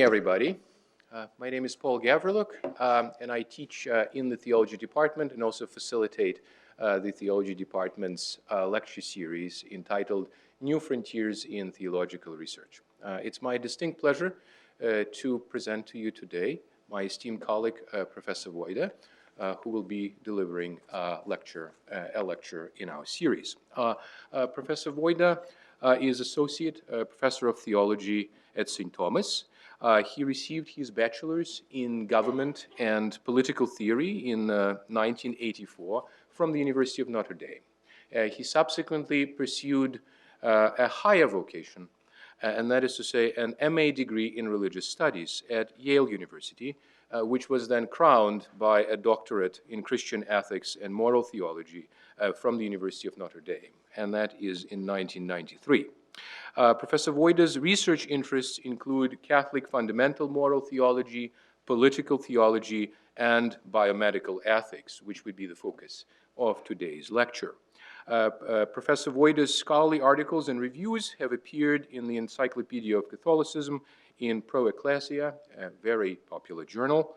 Everybody. My name is Paul Gavriluk, and I teach in the theology department and also facilitate the theology department's lecture series entitled New Frontiers in Theological Research. It's my distinct pleasure to present to you today my esteemed colleague, Professor Wojda, who will be delivering a lecture in our series. Professor Wojda is Associate Professor of Theology at St. Thomas. He received his bachelor's in government and political theory in 1984 from the University of Notre Dame. He subsequently pursued a higher vocation, and that is to say an MA degree in religious studies at Yale University, which was then crowned by a doctorate in Christian ethics and moral theology from the University of Notre Dame, and that is in 1993. Professor Wojda's research interests include Catholic fundamental moral theology, political theology, and biomedical ethics, which would be the focus of today's lecture. Professor Wojda's scholarly articles and reviews have appeared in the Encyclopedia of Catholicism, in Pro Ecclesia, a very popular journal,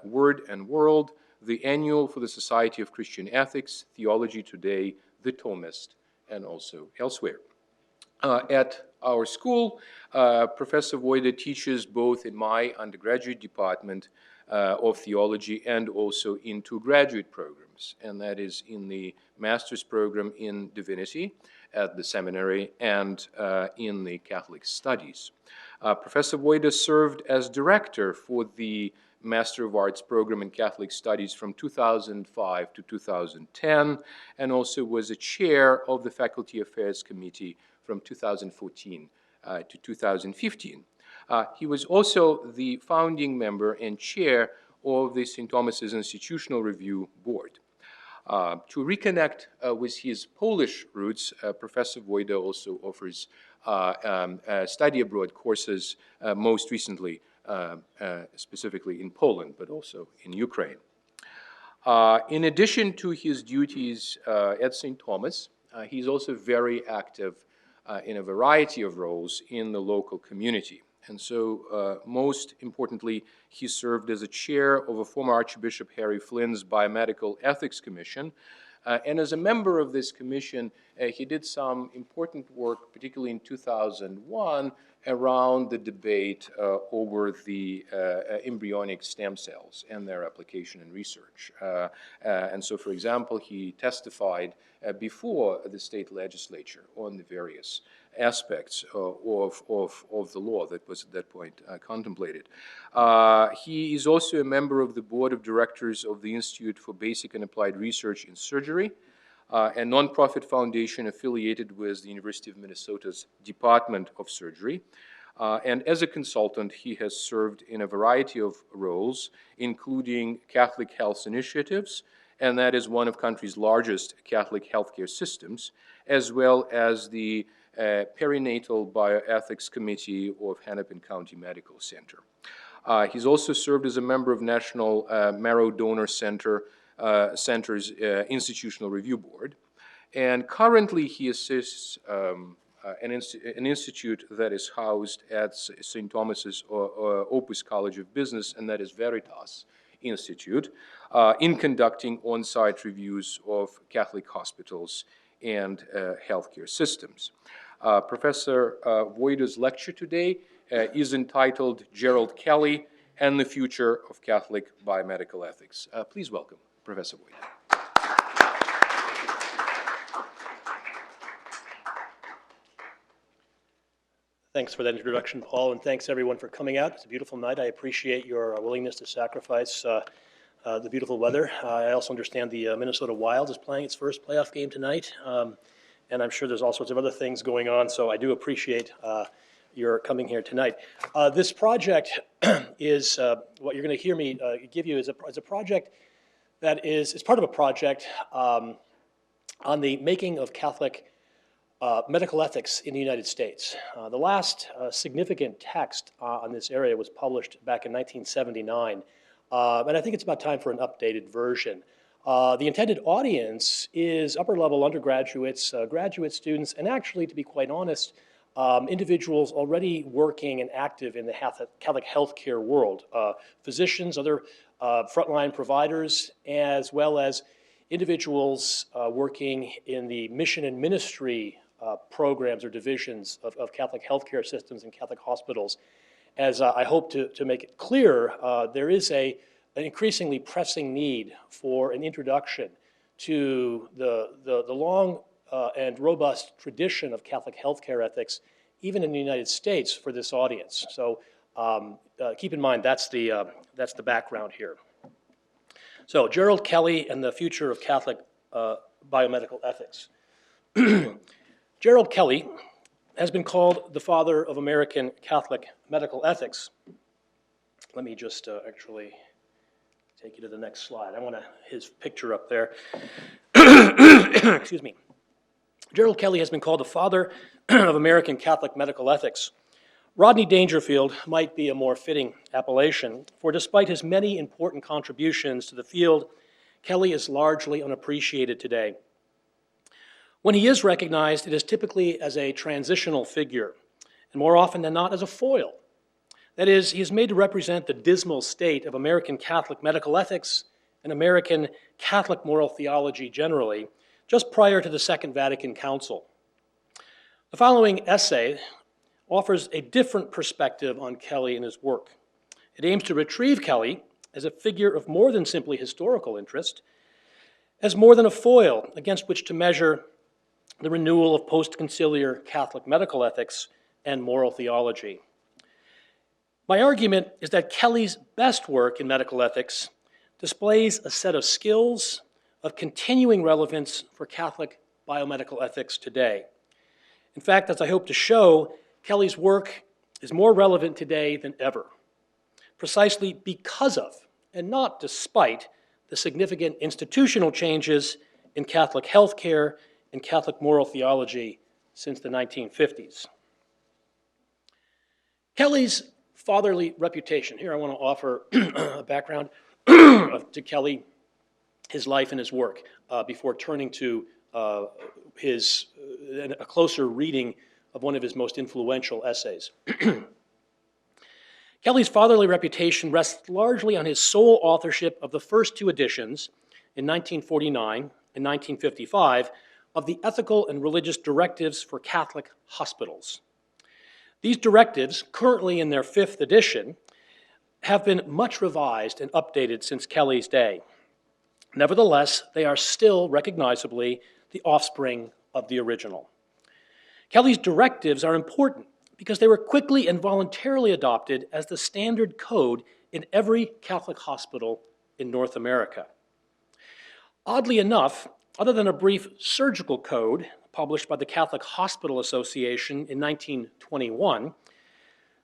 Word and World, the Annual for the Society of Christian Ethics, Theology Today, The Thomist, and also elsewhere. At our school, Professor Wojda teaches both in my undergraduate department of theology and also in two graduate programs, and that is in the master's program in divinity at the seminary and in the Catholic studies. Professor Wojda served as director for the Master of Arts program in Catholic Studies from 2005 to 2010, and also was a chair of the Faculty Affairs Committee from 2014 to 2015. He was also the founding member and chair of the St. Thomas's Institutional Review Board. To reconnect with his Polish roots, Professor Wojda also offers study abroad courses, most recently specifically in Poland, but also in Ukraine. In addition to his duties at St. Thomas, he's also very active in a variety of roles in the local community. And so, most importantly, he served as a chair of a former Archbishop Harry Flynn's Biomedical Ethics Commission. And as a member of this commission, he did some important work, particularly in 2001, around the debate over the embryonic stem cells and their application in research. And so, for example, he testified before the state legislature on the various aspects of the law that was at that point contemplated. He is also a member of the board of directors of the Institute for Basic and Applied Research in Surgery, a nonprofit foundation affiliated with the University of Minnesota's Department of Surgery. And as a consultant, he has served in a variety of roles, including Catholic Health Initiatives, and that is one of country's largest Catholic healthcare systems, as well as the Perinatal Bioethics Committee of Hennepin County Medical Center. He's also served as a member of National Marrow Donor Center's Institutional Review Board. And currently he assists an institute that is housed at St. Thomas's Opus College of Business, and that is Veritas Institute, in conducting on-site reviews of Catholic hospitals and healthcare systems. Professor Wojda's lecture today is entitled Gerald Kelly and the Future of Catholic Biomedical Ethics. Please welcome Professor Wojda. Thanks for that introduction, Paul, and thanks everyone for coming out. It's a beautiful night. I appreciate your willingness to sacrifice the beautiful weather. I also understand the Minnesota Wild is playing its first playoff game tonight, and I'm sure there's all sorts of other things going on, so I do appreciate your coming here tonight. This project is, what you're going to hear me give you is a project that is part of a project on the making of Catholic medical ethics in the United States. The last significant text on this area was published back in 1979, and I think it's about time for an updated version. The intended audience is upper-level undergraduates, graduate students, and actually, to be quite honest, individuals already working and active in the Catholic healthcare world, physicians, other frontline providers, as well as individuals working in the mission and ministry programs or divisions of Catholic healthcare systems and Catholic hospitals. As I hope to make it clear, there is an increasingly pressing need for an introduction to the long and robust tradition of Catholic healthcare ethics, even in the United States, for this audience. So keep in mind that's the background here. So Gerald Kelly and the future of Catholic biomedical ethics. Gerald Kelly has been called the father of American Catholic medical ethics. Let me just actually take you to the next slide. I want his picture up there. Excuse me. Gerald Kelly has been called the father of American Catholic medical ethics. Rodney Dangerfield might be a more fitting appellation, for despite his many important contributions to the field, Kelly is largely unappreciated today. When he is recognized, it is typically as a transitional figure, and more often than not as a foil. That is, he is made to represent the dismal state of American Catholic medical ethics and American Catholic moral theology generally, just prior to the Second Vatican Council. The following essay offers a different perspective on Kelly and his work. It aims to retrieve Kelly as a figure of more than simply historical interest, as more than a foil against which to measure the renewal of post-conciliar Catholic medical ethics and moral theology. My argument is that Kelly's best work in medical ethics displays a set of skills of continuing relevance for Catholic biomedical ethics today. In fact, as I hope to show, Kelly's work is more relevant today than ever, precisely because of, and not despite, the significant institutional changes in Catholic healthcare and Catholic moral theology since the 1950s. Kelly's fatherly reputation. Here I want to offer a background to Kelly, his life and his work, before turning to a closer reading of one of his most influential essays. Kelly's fatherly reputation rests largely on his sole authorship of the first two editions, in 1949 and 1955, of the Ethical and Religious Directives for Catholic Hospitals. These directives, currently in their fifth edition, have been much revised and updated since Kelly's day. Nevertheless, they are still recognizably the offspring of the original. Kelly's directives are important because they were quickly and voluntarily adopted as the standard code in every Catholic hospital in North America. Oddly enough, other than a brief surgical code published by the Catholic Hospital Association in 1921,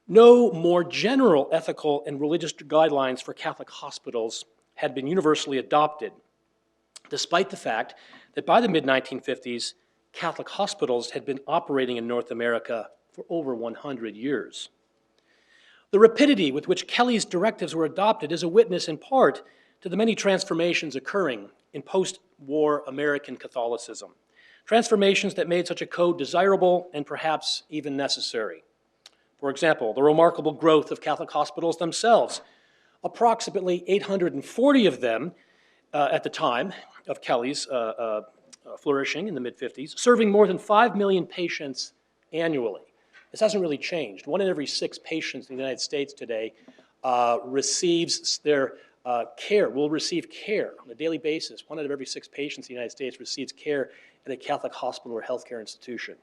no more general ethical and religious guidelines for Catholic hospitals had been universally adopted, despite the fact that by the mid-1950s, Catholic hospitals had been operating in North America for over 100 years. The rapidity with which Kelly's directives were adopted is a witness in part to the many transformations occurring in post-war American Catholicism, transformations that made such a code desirable and perhaps even necessary. For example, the remarkable growth of Catholic hospitals themselves, approximately 840 of them at the time of Kelly's flourishing in the mid-50s, serving more than 5 million patients annually. This hasn't really changed. 1 in every 6 patients in the United States today receives their care, will receive care on a daily basis. 1 out of every 6 patients in the United States receives care at a Catholic hospital or healthcare institution.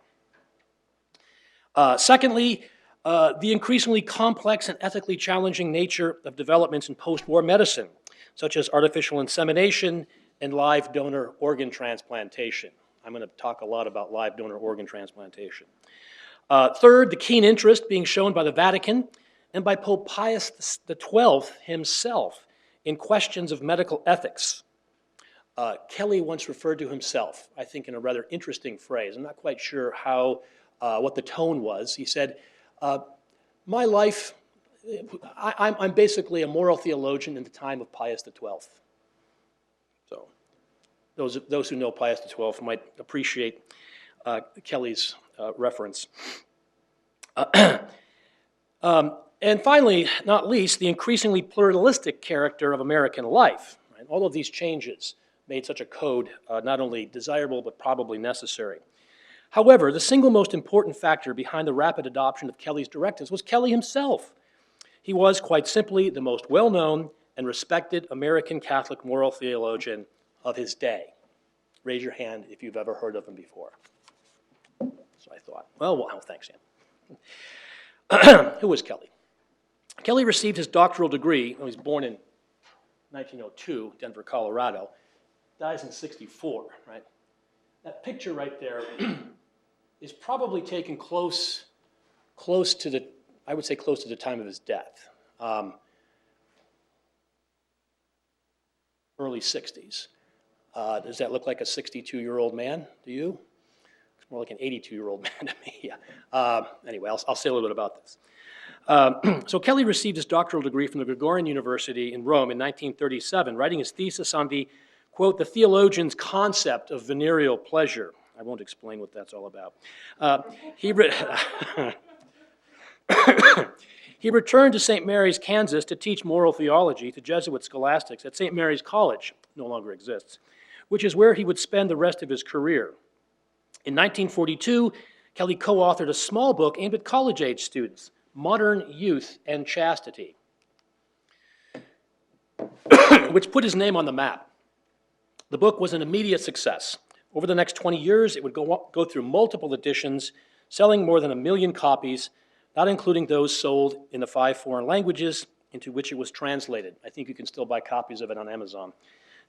Secondly, the increasingly complex and ethically challenging nature of developments in post-war medicine, such as artificial insemination and live donor organ transplantation. I'm going to talk a lot about live donor organ transplantation. Third, the keen interest being shown by the Vatican and by Pope Pius XII himself in questions of medical ethics. Kelly once referred to himself, I think in a rather interesting phrase. I'm not quite sure what the tone was. He said, my life, I'm basically a moral theologian in the time of Pius XII. So those who know Pius XII might appreciate Kelly's reference. And finally, not least, the increasingly pluralistic character of American life. Right? All of these changes made such a code not only desirable but probably necessary. However, the single most important factor behind the rapid adoption of Kelly's directives was Kelly himself. He was, quite simply, the most well-known and respected American Catholic moral theologian of his day. Raise your hand if you've ever heard of him before. So I thought, well, thanks, Sam. Who was Kelly? Kelly received his doctoral degree. He was born in 1902, Denver, Colorado. Dies in 64, right? That picture right there is probably taken close to the, I would say close to the time of his death. Early 60s. Does that look like a 62-year-old man to you? It's more like an 82-year-old man to me. Yeah. Anyway, I'll say a little bit about this. So Kelly received his doctoral degree from the Gregorian University in Rome in 1937, writing his thesis on the, quote, the theologian's concept of venereal pleasure. I won't explain what that's all about. He returned to St. Mary's, Kansas to teach moral theology to Jesuit scholastics at St. Mary's College, no longer exists, which is where he would spend the rest of his career. In 1942, Kelly co-authored a small book aimed at college-age students, Modern Youth and Chastity, which put his name on the map. The book was an immediate success. Over the next 20 years, it would go through multiple editions, selling more than 1 million copies, not including those sold in the 5 foreign languages into which it was translated. I think you can still buy copies of it on Amazon,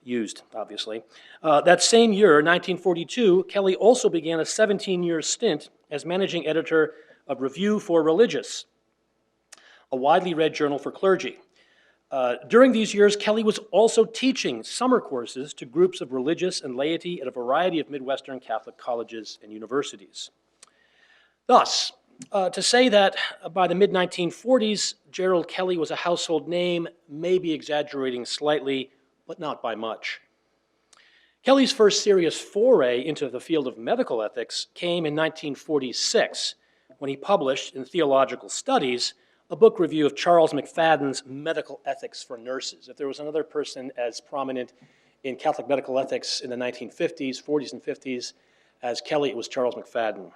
used, obviously. That same year, 1942, Kelly also began a 17-year stint as managing editor of Review for Religious, a widely read journal for clergy. During these years, Kelly was also teaching summer courses to groups of religious and laity at a variety of Midwestern Catholic colleges and universities. Thus, to say that by the mid-1940s, Gerald Kelly was a household name may be exaggerating slightly, but not by much. Kelly's first serious foray into the field of medical ethics came in 1946, when he published in Theological Studies a book review of Charles McFadden's Medical Ethics for Nurses. If there was another person as prominent in Catholic medical ethics in the 1950s, 40s, and 50s as Kelly, it was Charles McFadden.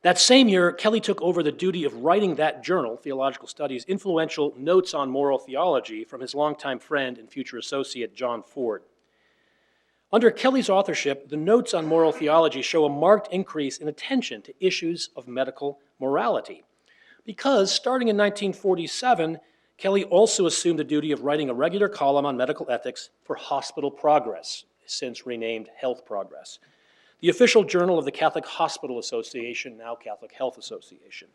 That same year, Kelly took over the duty of writing that journal, Theological Studies, influential Notes on Moral Theology from his longtime friend and future associate, John Ford. Under Kelly's authorship, the Notes on Moral Theology show a marked increase in attention to issues of medical morality, because starting in 1947, Kelly also assumed the duty of writing a regular column on medical ethics for Hospital Progress, since renamed Health Progress, the official journal of the Catholic Hospital Association, now Catholic Health Association.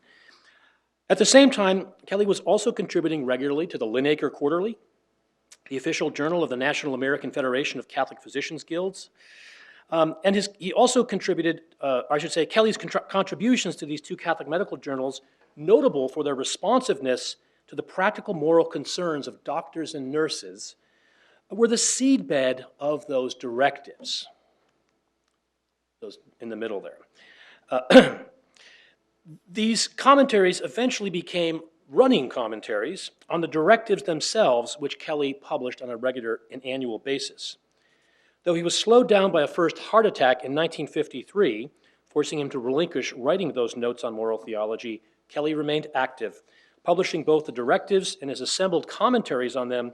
At the same time, Kelly was also contributing regularly to the Linacre Quarterly, the official journal of the National American Federation of Catholic Physicians Guilds, and he also contributed, Kelly's contributions to these two Catholic medical journals, notable for their responsiveness to the practical moral concerns of doctors and nurses, were the seedbed of those directives, those in the middle there. These commentaries eventually became running commentaries on the directives themselves, which Kelly published on a regular and annual basis. Though he was slowed down by a first heart attack in 1953, forcing him to relinquish writing those notes on moral theology, Kelly remained active, publishing both the directives and his assembled commentaries on them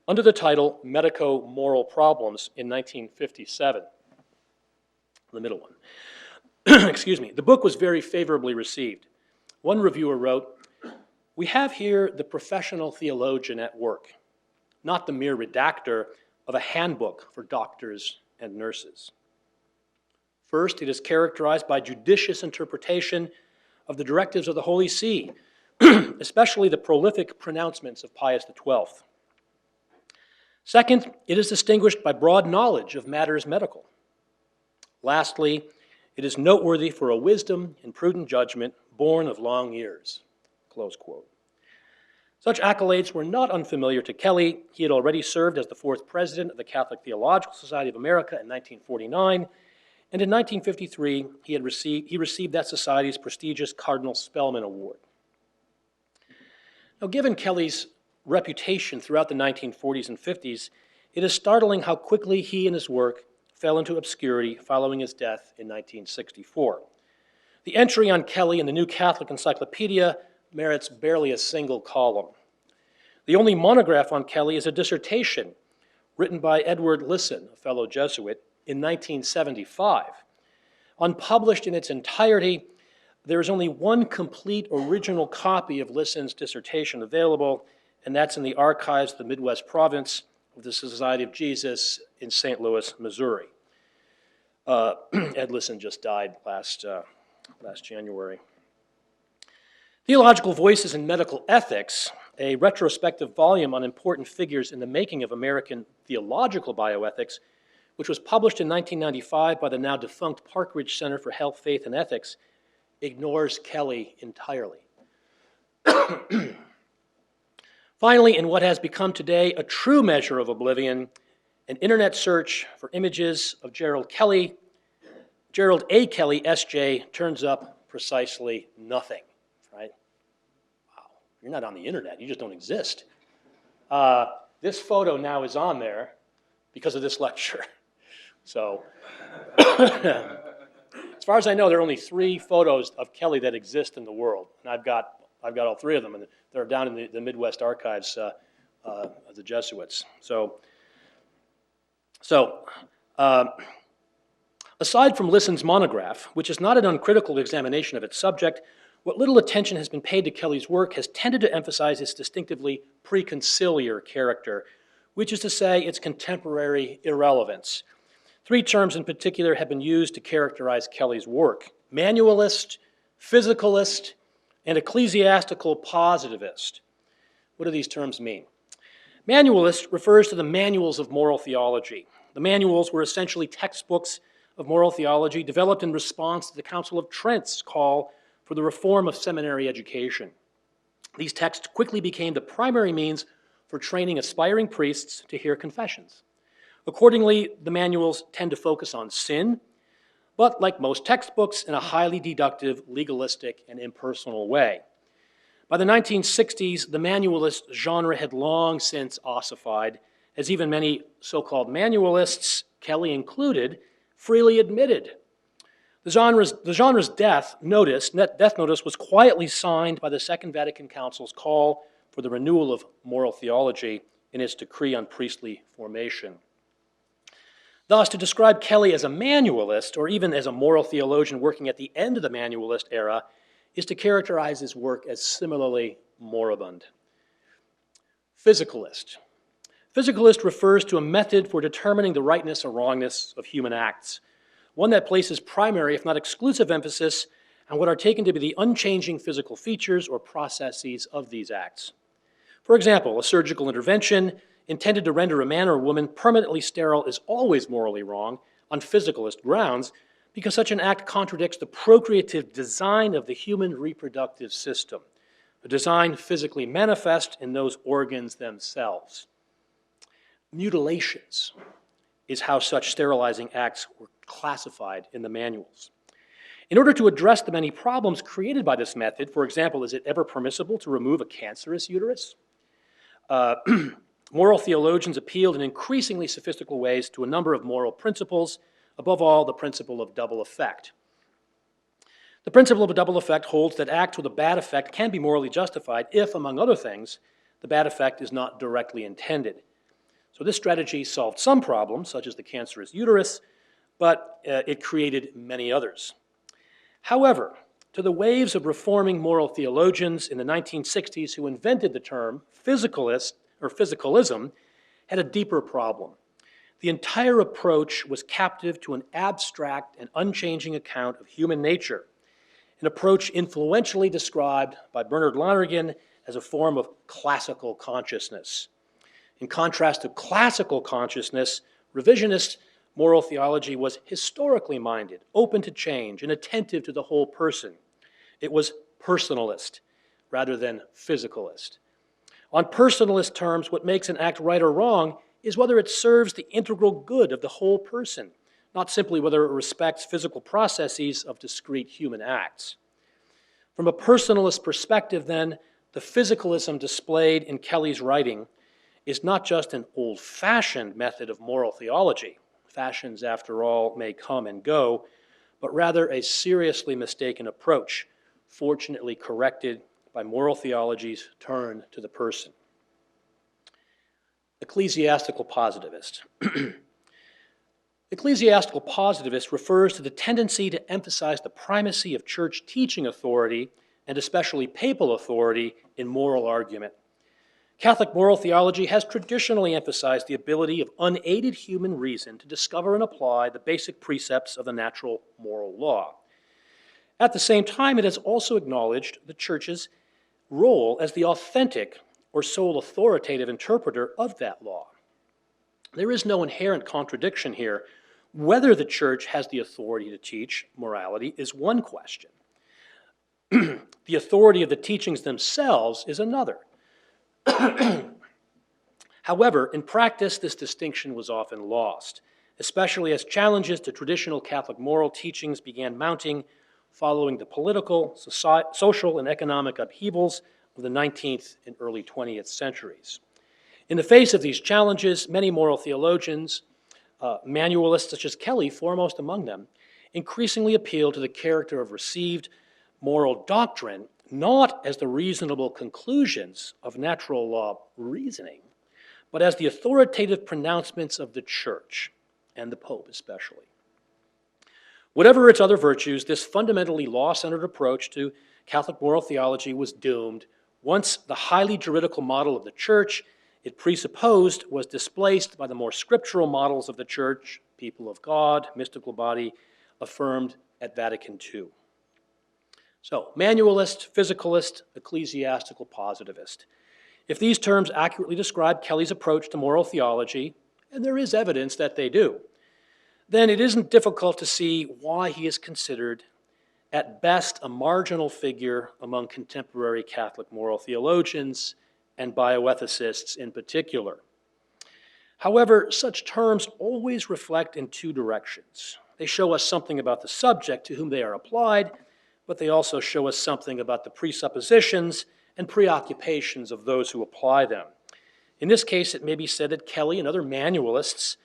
under the title Medico-Moral Problems in 1957, the middle one. Excuse me. The book was very favorably received. One reviewer wrote, "We have here the professional theologian at work, not the mere redactor of a handbook for doctors and nurses. First, it is characterized by judicious interpretation of the directives of the Holy See, especially the prolific pronouncements of Pius XII. Second, it is distinguished by broad knowledge of matters medical. Lastly, it is noteworthy for a wisdom and prudent judgment born of long years." Close quote. Such accolades were not unfamiliar to Kelly. He had already served as the 4th president of the Catholic Theological Society of America in 1949, and in 1953 he received that society's prestigious Cardinal Spellman Award. Now, given Kelly's reputation throughout the 1940s and 50s, it is startling how quickly he and his work fell into obscurity following his death in 1964. The entry on Kelly in the New Catholic Encyclopedia merits barely a single column. The only monograph on Kelly is a dissertation written by Edward Lisson, a fellow Jesuit, in 1975. Unpublished in its entirety, there is only one complete original copy of Lisson's dissertation available, and that's in the archives of the Midwest Province of the Society of Jesus in St. Louis, Missouri. Ed Lisson just died last January. Theological Voices in Medical Ethics, a retrospective volume on important figures in the making of American theological bioethics, which was published in 1995 by the now defunct Parkridge Center for Health, Faith, and Ethics, ignores Kelly entirely. Finally, in what has become today a true measure of oblivion, an internet search for images of Gerald Kelly, Gerald A. Kelly, SJ, turns up precisely nothing, right? Wow, you're not on the internet, you just don't exist. This photo now is on there because of this lecture. So, as far as I know, there are only 3 photos of Kelly that exist in the world, and I've got all 3 of them, and they're down in the Midwest archives of the Jesuits. Aside from Lisson's monograph, which is not an uncritical examination of its subject, what little attention has been paid to Kelly's work has tended to emphasize its distinctively preconciliar character, which is to say its contemporary irrelevance. 3 terms in particular have been used to characterize Kelly's work: manualist, physicalist, and ecclesiastical positivist. What do these terms mean? Manualist refers to the manuals of moral theology. The manuals were essentially textbooks of moral theology developed in response to the Council of Trent's call for the reform of seminary education. These texts quickly became the primary means for training aspiring priests to hear confessions. Accordingly, the manuals tend to focus on sin, but like most textbooks, in a highly deductive, legalistic, and impersonal way. By the 1960s, the manualist genre had long since ossified, as even many so-called manualists, Kelly included, freely admitted. The genre's death notice was quietly signed by the Second Vatican Council's call for the renewal of moral theology in its decree on priestly formation. Thus, to describe Kelly as a manualist, or even as a moral theologian working at the end of the manualist era, is to characterize his work as similarly moribund. Physicalist. Physicalist refers to a method for determining the rightness or wrongness of human acts, one that places primary, if not exclusive, emphasis on what are taken to be the unchanging physical features or processes of these acts. For example, a surgical intervention intended to render a man or woman permanently sterile is always morally wrong on physicalist grounds because such an act contradicts the procreative design of the human reproductive system, a design physically manifest in those organs themselves. Mutilations is how such sterilizing acts were classified in the manuals. In order to address the many problems created by this method, for example, is it ever permissible to remove a cancerous uterus? Moral theologians appealed in increasingly sophistical ways to a number of moral principles, above all, the principle of double effect. The principle of a double effect holds that acts with a bad effect can be morally justified if, among other things, the bad effect is not directly intended. So this strategy solved some problems, such as the cancerous uterus, but it created many others. However, to the waves of reforming moral theologians in the 1960s who invented the term physicalist or physicalism had a deeper problem. The entire approach was captive to an abstract and unchanging account of human nature, an approach influentially described by Bernard Lonergan as a form of classical consciousness. In contrast to classical consciousness, revisionist moral theology was historically minded, open to change, and attentive to the whole person. It was personalist rather than physicalist. On personalist terms, what makes an act right or wrong is whether it serves the integral good of the whole person, not simply whether it respects physical processes of discrete human acts. From a personalist perspective, then, the physicalism displayed in Kelly's writing is not just an old-fashioned method of moral theology. Fashions, after all, may come and go, but rather a seriously mistaken approach, fortunately corrected by moral theology's turn to the person. Ecclesiastical positivist. Ecclesiastical positivist refers to the tendency to emphasize the primacy of church teaching authority, and especially papal authority, in moral argument. Catholic moral theology has traditionally emphasized the ability of unaided human reason to discover and apply the basic precepts of the natural moral law. At the same time, it has also acknowledged the Church's role as the authentic or sole authoritative interpreter of that law. There is no inherent contradiction here. Whether the Church has the authority to teach morality is one question. The authority of the teachings themselves is another. However, in practice, this distinction was often lost, especially as challenges to traditional Catholic moral teachings began mounting following the political, social, and economic upheavals of the 19th and early 20th centuries. In the face of these challenges, many moral theologians, manualists such as Kelly, foremost among them, increasingly appeal to the character of received moral doctrine, not as the reasonable conclusions of natural law reasoning, but as the authoritative pronouncements of the Church, and the Pope especially. Whatever its other virtues, this fundamentally law-centered approach to Catholic moral theology was doomed once the highly juridical model of the Church it presupposed was displaced by the more scriptural models of the Church, people of God, mystical body, affirmed at Vatican II. So, manualist, physicalist, ecclesiastical positivist. If these terms accurately describe Kelly's approach to moral theology, and there is evidence that they do, then it isn't difficult to see why he is considered, at best, a marginal figure among contemporary Catholic moral theologians and bioethicists in particular. However, such terms always reflect in two directions. They show us something about the subject to whom they are applied, but they also show us something about the presuppositions and preoccupations of those who apply them. In this case, it may be said that Kelly and other manualists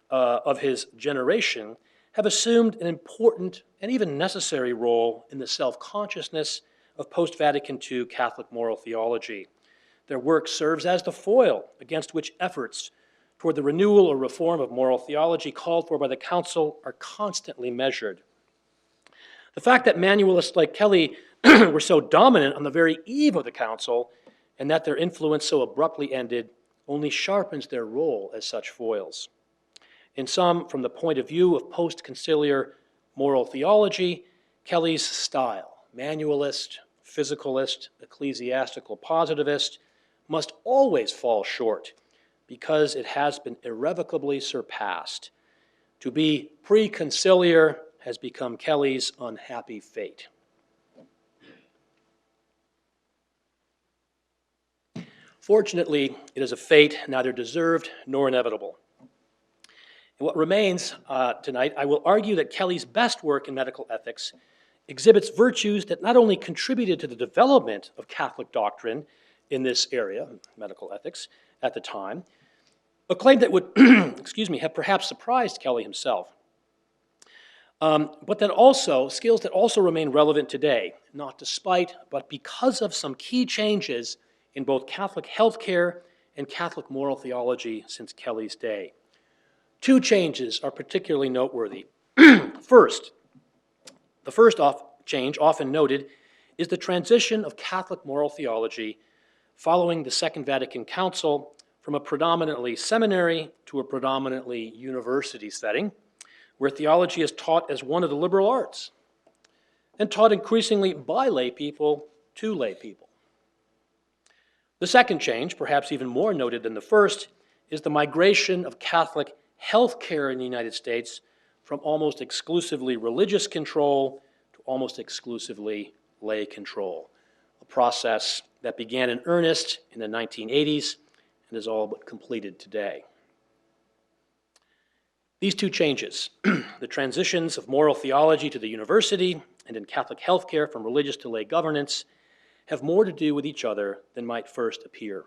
of his generation have assumed an important and even necessary role in the self-consciousness of post-Vatican II Catholic moral theology. Their work serves as the foil against which efforts toward the renewal or reform of moral theology called for by the Council are constantly measured. The fact that manualists like Kelly were so dominant on the very eve of the Council and that their influence so abruptly ended only sharpens their role as such foils. In sum, from the point of view of post-conciliar moral theology, Kelly's style, manualist, physicalist, ecclesiastical positivist, must always fall short because it has been irrevocably surpassed. To be pre-conciliar has become Kelly's unhappy fate. Fortunately, it is a fate neither deserved nor inevitable. In what remains tonight, I will argue that Kelly's best work in medical ethics exhibits virtues that not only contributed to the development of Catholic doctrine in this area, medical ethics, at the time, a claim that would have perhaps surprised Kelly himself, but that also, skills that also remain relevant today, not despite, but because of some key changes in both Catholic healthcare and Catholic moral theology since Kelly's day. Two changes are particularly noteworthy. First, the first change often noted is the transition of Catholic moral theology following the Second Vatican Council from a predominantly seminary to a predominantly university setting, where theology is taught as one of the liberal arts and taught increasingly by lay people to lay people. The second change, perhaps even more noted than the first, is the migration of Catholic healthcare in the United States from almost exclusively religious control to almost exclusively lay control, a process that began in earnest in the 1980s and is all but completed today. These two changes, the transitions of moral theology to the university and in Catholic healthcare from religious to lay governance, have more to do with each other than might first appear.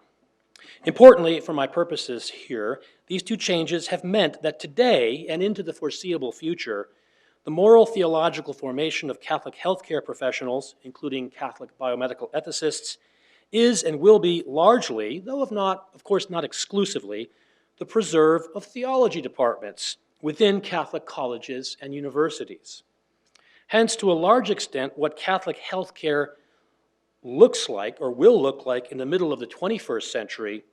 Importantly, for my purposes here, these two changes have meant that today and into the foreseeable future, the moral theological formation of Catholic healthcare professionals, including Catholic biomedical ethicists, is and will be largely, though of course not exclusively, the preserve of theology departments within Catholic colleges and universities. Hence, to a large extent, what Catholic healthcare looks like or will look like in the middle of the 21st century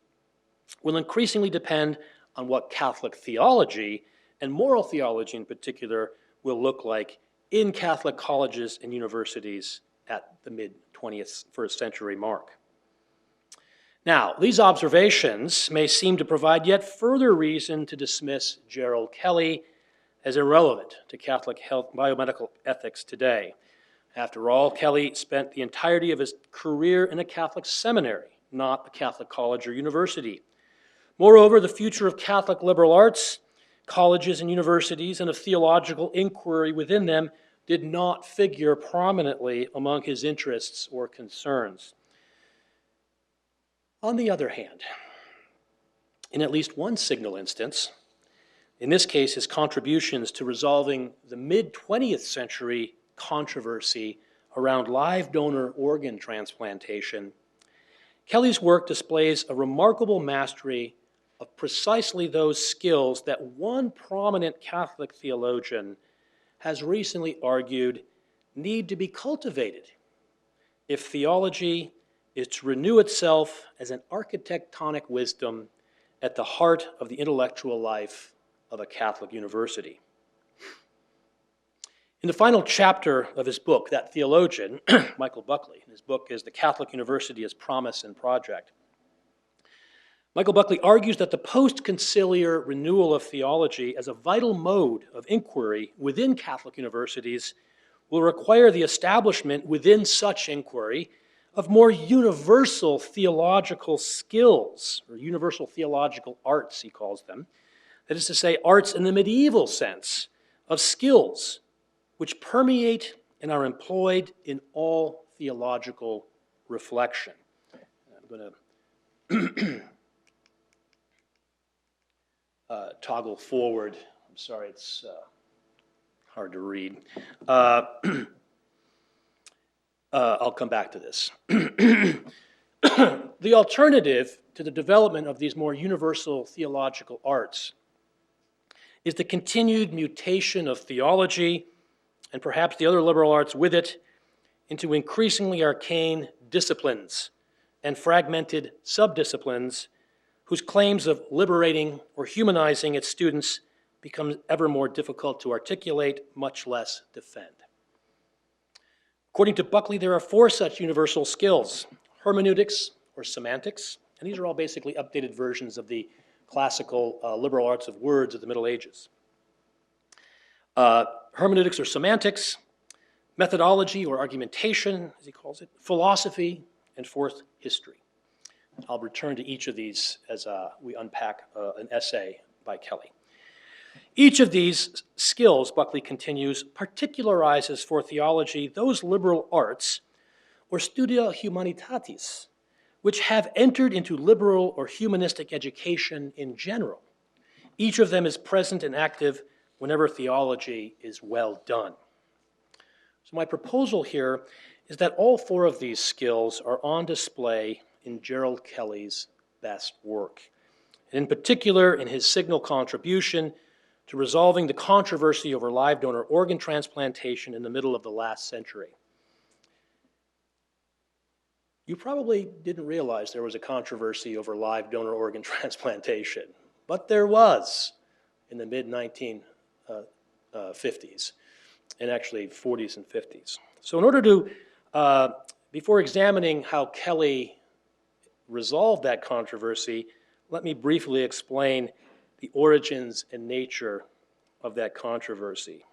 will increasingly depend on what Catholic theology, and moral theology in particular, will look like in Catholic colleges and universities at the mid-21st century mark. Now, these observations may seem to provide yet further reason to dismiss Gerald Kelly as irrelevant to Catholic biomedical ethics today. After all, Kelly spent the entirety of his career in a Catholic seminary, not a Catholic college or university. Moreover, the future of Catholic liberal arts, colleges and universities, and of theological inquiry within them did not figure prominently among his interests or concerns. On the other hand, in at least one signal instance, in this case his contributions to resolving the mid-20th century controversy around live donor organ transplantation, Kelly's work displays a remarkable mastery of precisely those skills that one prominent Catholic theologian has recently argued need to be cultivated if theology is to renew itself as an architectonic wisdom at the heart of the intellectual life of a Catholic university. In the final chapter of his book, that theologian, Michael Buckley, his book is The Catholic University as Promise and Project, Michael Buckley argues that the post-conciliar renewal of theology as a vital mode of inquiry within Catholic universities will require the establishment within such inquiry of more universal theological skills, or universal theological arts, he calls them. That is to say, arts in the medieval sense of skills which permeate and are employed in all theological reflection. I'm going to toggle forward. I'm sorry, it's hard to read. I'll come back to this. The alternative to the development of these more universal theological arts is the continued mutation of theology, and perhaps the other liberal arts with it, into increasingly arcane disciplines and fragmented subdisciplines whose claims of liberating or humanizing its students become ever more difficult to articulate, much less defend. According to Buckley, there are 4 such universal skills: hermeneutics or semantics, and these are all basically updated versions of the classical liberal arts of words of the Middle Ages. Hermeneutics or semantics, methodology or argumentation, as he calls it, philosophy, and fourth, history. I'll return to each of these as we unpack an essay by Kelly. Each of these skills, Buckley continues, particularizes for theology those liberal arts, or studia humanitatis, which have entered into liberal or humanistic education in general. Each of them is present and active whenever theology is well done. So my proposal here is that all 4 of these skills are on display in Gerald Kelly's best work, and in particular in his signal contribution to resolving the controversy over live donor organ transplantation in the middle of the last century. You probably didn't realize there was a controversy over live donor organ transplantation, but there was in the mid-1950s, and actually 40s and 50s. So in order to, before examining how Kelly resolved that controversy, let me briefly explain the origins and nature of that controversy.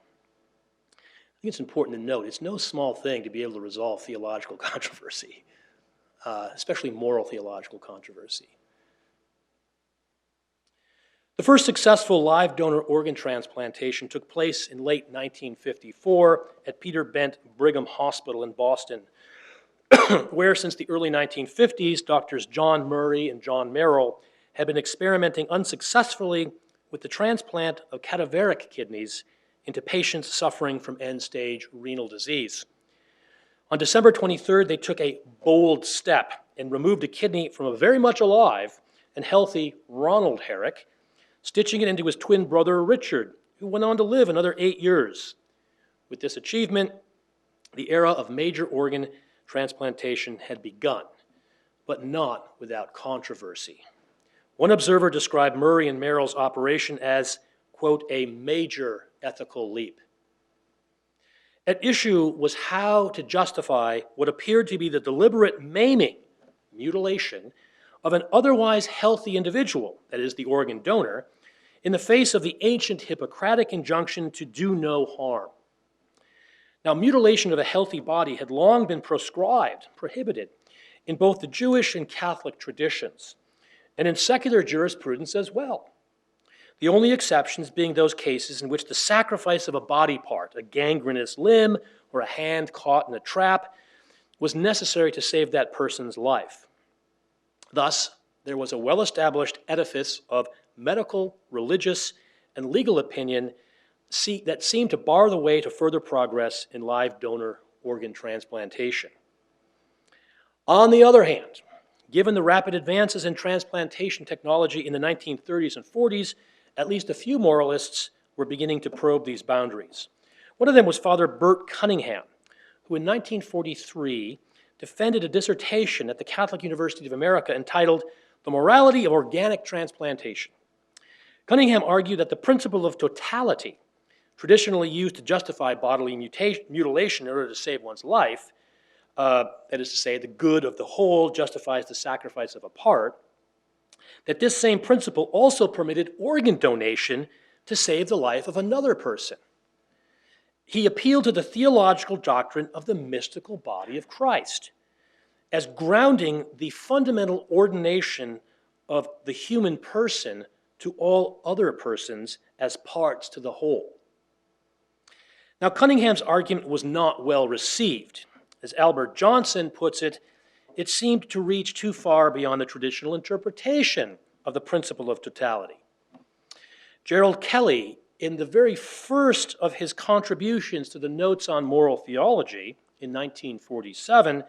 I think it's important to note, it's no small thing to be able to resolve theological controversy, especially moral theological controversy. The first successful live donor organ transplantation took place in late 1954 at Peter Bent Brigham Hospital in Boston, where since the early 1950s, doctors John Murray and John Merrill had been experimenting unsuccessfully with the transplant of cadaveric kidneys into patients suffering from end-stage renal disease. On December 23rd, they took a bold step and removed a kidney from a very much alive and healthy Ronald Herrick, stitching it into his twin brother Richard, who went on to live another 8 years. With this achievement, the era of major organ transplantation had begun, but not without controversy. One observer described Murray and Merrill's operation as, quote, a major ethical leap. At issue was how to justify what appeared to be the deliberate maiming, mutilation, of an otherwise healthy individual, that is, the organ donor, in the face of the ancient Hippocratic injunction to do no harm. Now, mutilation of a healthy body had long been prohibited, in both the Jewish and Catholic traditions, and in secular jurisprudence as well. The only exceptions being those cases in which the sacrifice of a body part, a gangrenous limb or a hand caught in a trap, was necessary to save that person's life. Thus, there was a well-established edifice of medical, religious, and legal opinion that seemed to bar the way to further progress in live donor organ transplantation. On the other hand, given the rapid advances in transplantation technology in the 1930s and 40s, at least a few moralists were beginning to probe these boundaries. One of them was Father Bert Cunningham, who in 1943 defended a dissertation at the Catholic University of America entitled The Morality of Organic Transplantation. Cunningham argued that the principle of totality, traditionally used to justify bodily mutilation in order to save one's life, that is to say, the good of the whole justifies the sacrifice of a part, that this same principle also permitted organ donation to save the life of another person. He appealed to the theological doctrine of the mystical body of Christ as grounding the fundamental ordination of the human person to all other persons as parts to the whole. Now, Cunningham's argument was not well received. As Albert Johnson puts it, it seemed to reach too far beyond the traditional interpretation of the principle of totality. Gerald Kelly, in the very first of his contributions to the Notes on Moral Theology in 1947,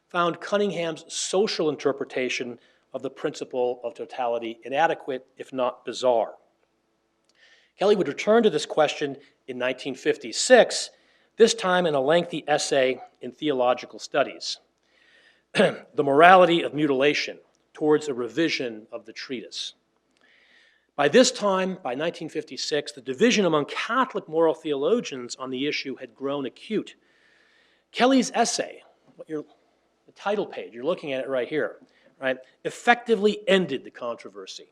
found Cunningham's social interpretation of the principle of totality inadequate, if not bizarre. Kelly would return to this question in 1956, this time in a lengthy essay in Theological Studies, The Morality of Mutilation, towards a revision of the treatise. By this time, by 1956, the division among Catholic moral theologians on the issue had grown acute. Kelly's essay, the title page, you're looking at it right here, right, effectively ended the controversy.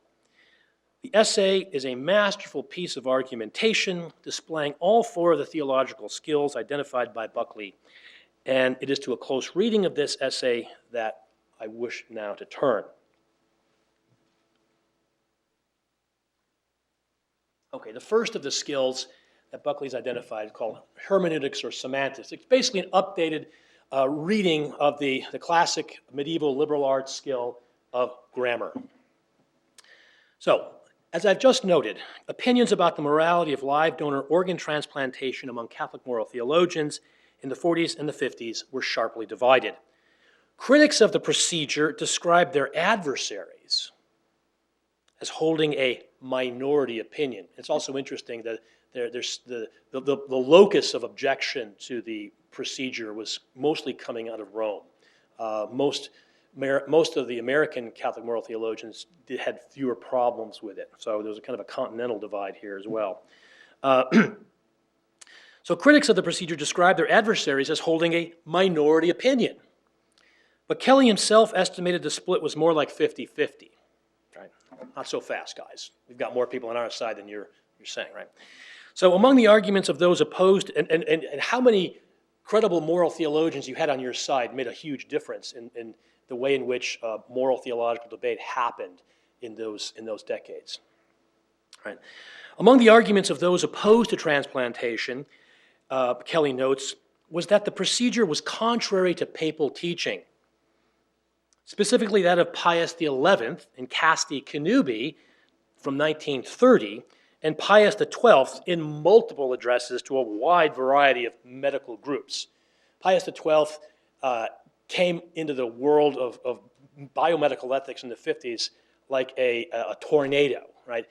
The essay is a masterful piece of argumentation displaying all four of the theological skills identified by Buckley, and it is to a close reading of this essay that I wish now to turn. Okay, the first of the skills that Buckley's identified is called hermeneutics or semantics. It's basically an updated reading of the classic medieval liberal arts skill of grammar. So, as I've just noted, opinions about the morality of live donor organ transplantation among Catholic moral theologians in the 40s and the 50s were sharply divided. Critics of the procedure described their adversaries as holding a minority opinion. It's also interesting that there's the locus of objection to the procedure was mostly coming out of Rome. Most of the American Catholic moral theologians had fewer problems with it. So there was a kind of a continental divide here as well. So critics of the procedure described their adversaries as holding a minority opinion. But Kelly himself estimated the split was more like 50-50. Right? Not so fast, guys. We've got more people on our side than you're saying, right? So among the arguments of those opposed, and how many credible moral theologians you had on your side made a huge difference in the way in which moral theological debate happened in those decades. Right. Among the arguments of those opposed to transplantation, Kelly notes, was that the procedure was contrary to papal teaching, specifically that of Pius XI in Casti Connubii from 1930, and Pius XII in multiple addresses to a wide variety of medical groups. Pius XII came into the world of biomedical ethics in the 50s like a tornado, right?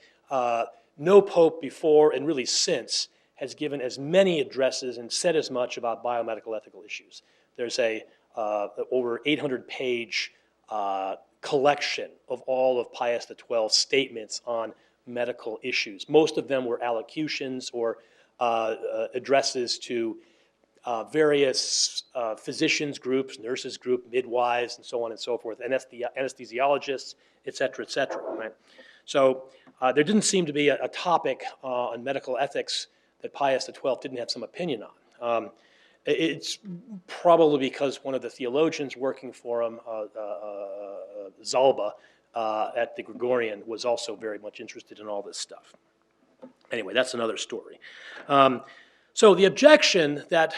No pope before and really since has given as many addresses and said as much about biomedical ethical issues. There's a over 800-page collection of all of Pius XII's statements on medical issues. Most of them were allocutions or addresses to various physicians groups, nurses group, midwives, and so on and so forth, anesthesiologists, et cetera, right? So there didn't seem to be a topic on medical ethics that Pius XII didn't have some opinion on. It's probably because one of the theologians working for him, Zalba, at the Gregorian, was also very much interested in all this stuff. Anyway, that's another story. So the objection that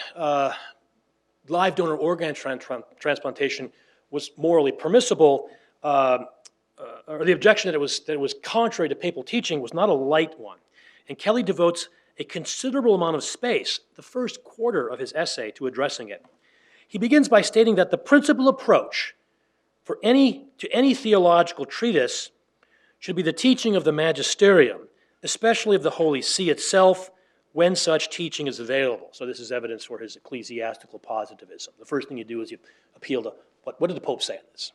live donor organ transplantation was morally permissible, or the objection that it was contrary to papal teaching, was not a light one. And Kelly devotes a considerable amount of space, the first quarter of his essay, to addressing it. He begins by stating that the principal approach to any theological treatise should be the teaching of the Magisterium, especially of the Holy See itself, when such teaching is available. So this is evidence for his ecclesiastical positivism. The first thing you do is you appeal to what did the Pope say on this?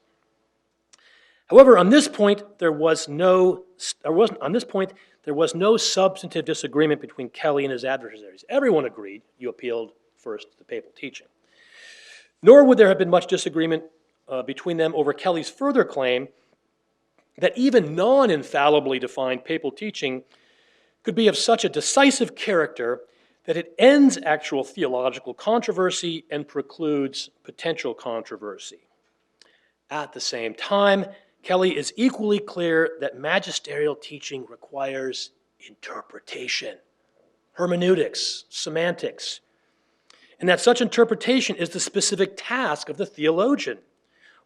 However, on this point, there was no substantive disagreement between Kelly and his adversaries. Everyone agreed you appealed first to the papal teaching. Nor would there have been much disagreement between them over Kelly's further claim that even non-infallibly defined papal teaching could be of such a decisive character that it ends actual theological controversy and precludes potential controversy. At the same time, Kelly is equally clear that magisterial teaching requires interpretation, hermeneutics, semantics, and that such interpretation is the specific task of the theologian,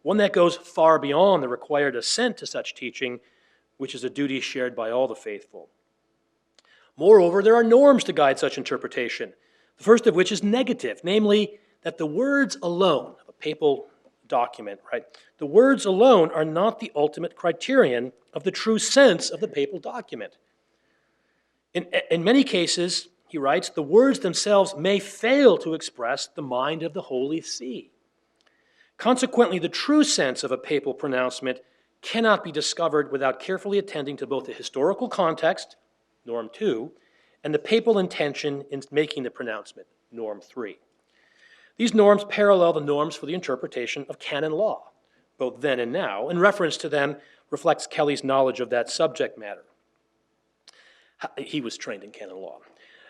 one that goes far beyond the required assent to such teaching, which is a duty shared by all the faithful. Moreover, there are norms to guide such interpretation, the first of which is negative, namely that the words alone, a papal document, right? The words alone are not the ultimate criterion of the true sense of the papal document. In many cases, he writes, the words themselves may fail to express the mind of the Holy See. Consequently, the true sense of a papal pronouncement cannot be discovered without carefully attending to both the historical context, norm 2, and the papal intention in making the pronouncement, norm 3. These norms parallel the norms for the interpretation of canon law, both then and now, and reference to them reflects Kelly's knowledge of that subject matter. He was trained in canon law.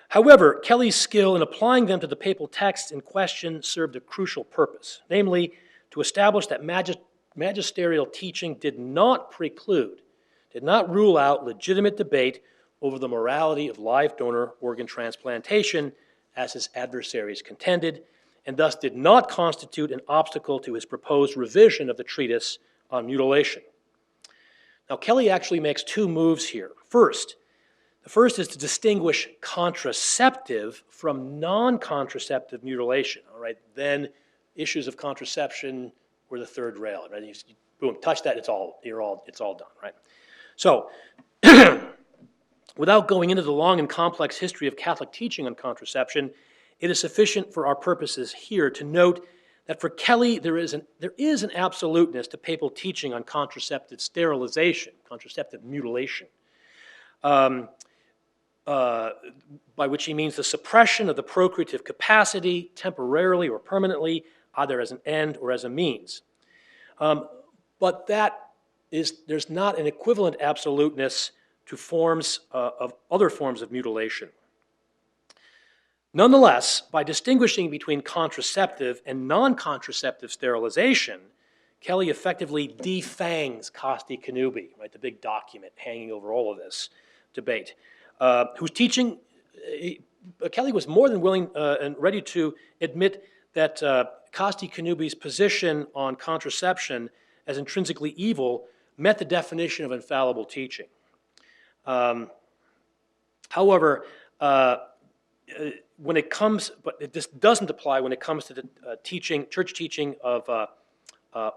However, Kelly's skill in applying them to the papal texts in question served a crucial purpose, namely to establish that magisterial teaching did not rule out legitimate debate over the morality of live donor organ transplantation, as his adversaries contended, and thus did not constitute an obstacle to his proposed revision of the treatise on mutilation. Now, Kelly actually makes two moves here. The first is to distinguish contraceptive from non-contraceptive mutilation. All right, then issues of contraception were the third rail. Right? You boom, touch that, it's all done. Right. So, without going into the long and complex history of Catholic teaching on contraception, it is sufficient for our purposes here to note that for Kelly, there is an absoluteness to papal teaching on contraceptive sterilization, contraceptive mutilation, by which he means the suppression of the procreative capacity temporarily or permanently, either as an end or as a means. But there's not an equivalent absoluteness to other forms of mutilation. Nonetheless, by distinguishing between contraceptive and non-contraceptive sterilization, Kelly effectively defangs Casti Connubii, right, the big document hanging over all of this, debate, whose teaching, Kelly was more than willing and ready to admit that Costi Connubi's position on contraception as intrinsically evil met the definition of infallible teaching. However, when it comes, but this doesn't apply when it comes to the church teaching of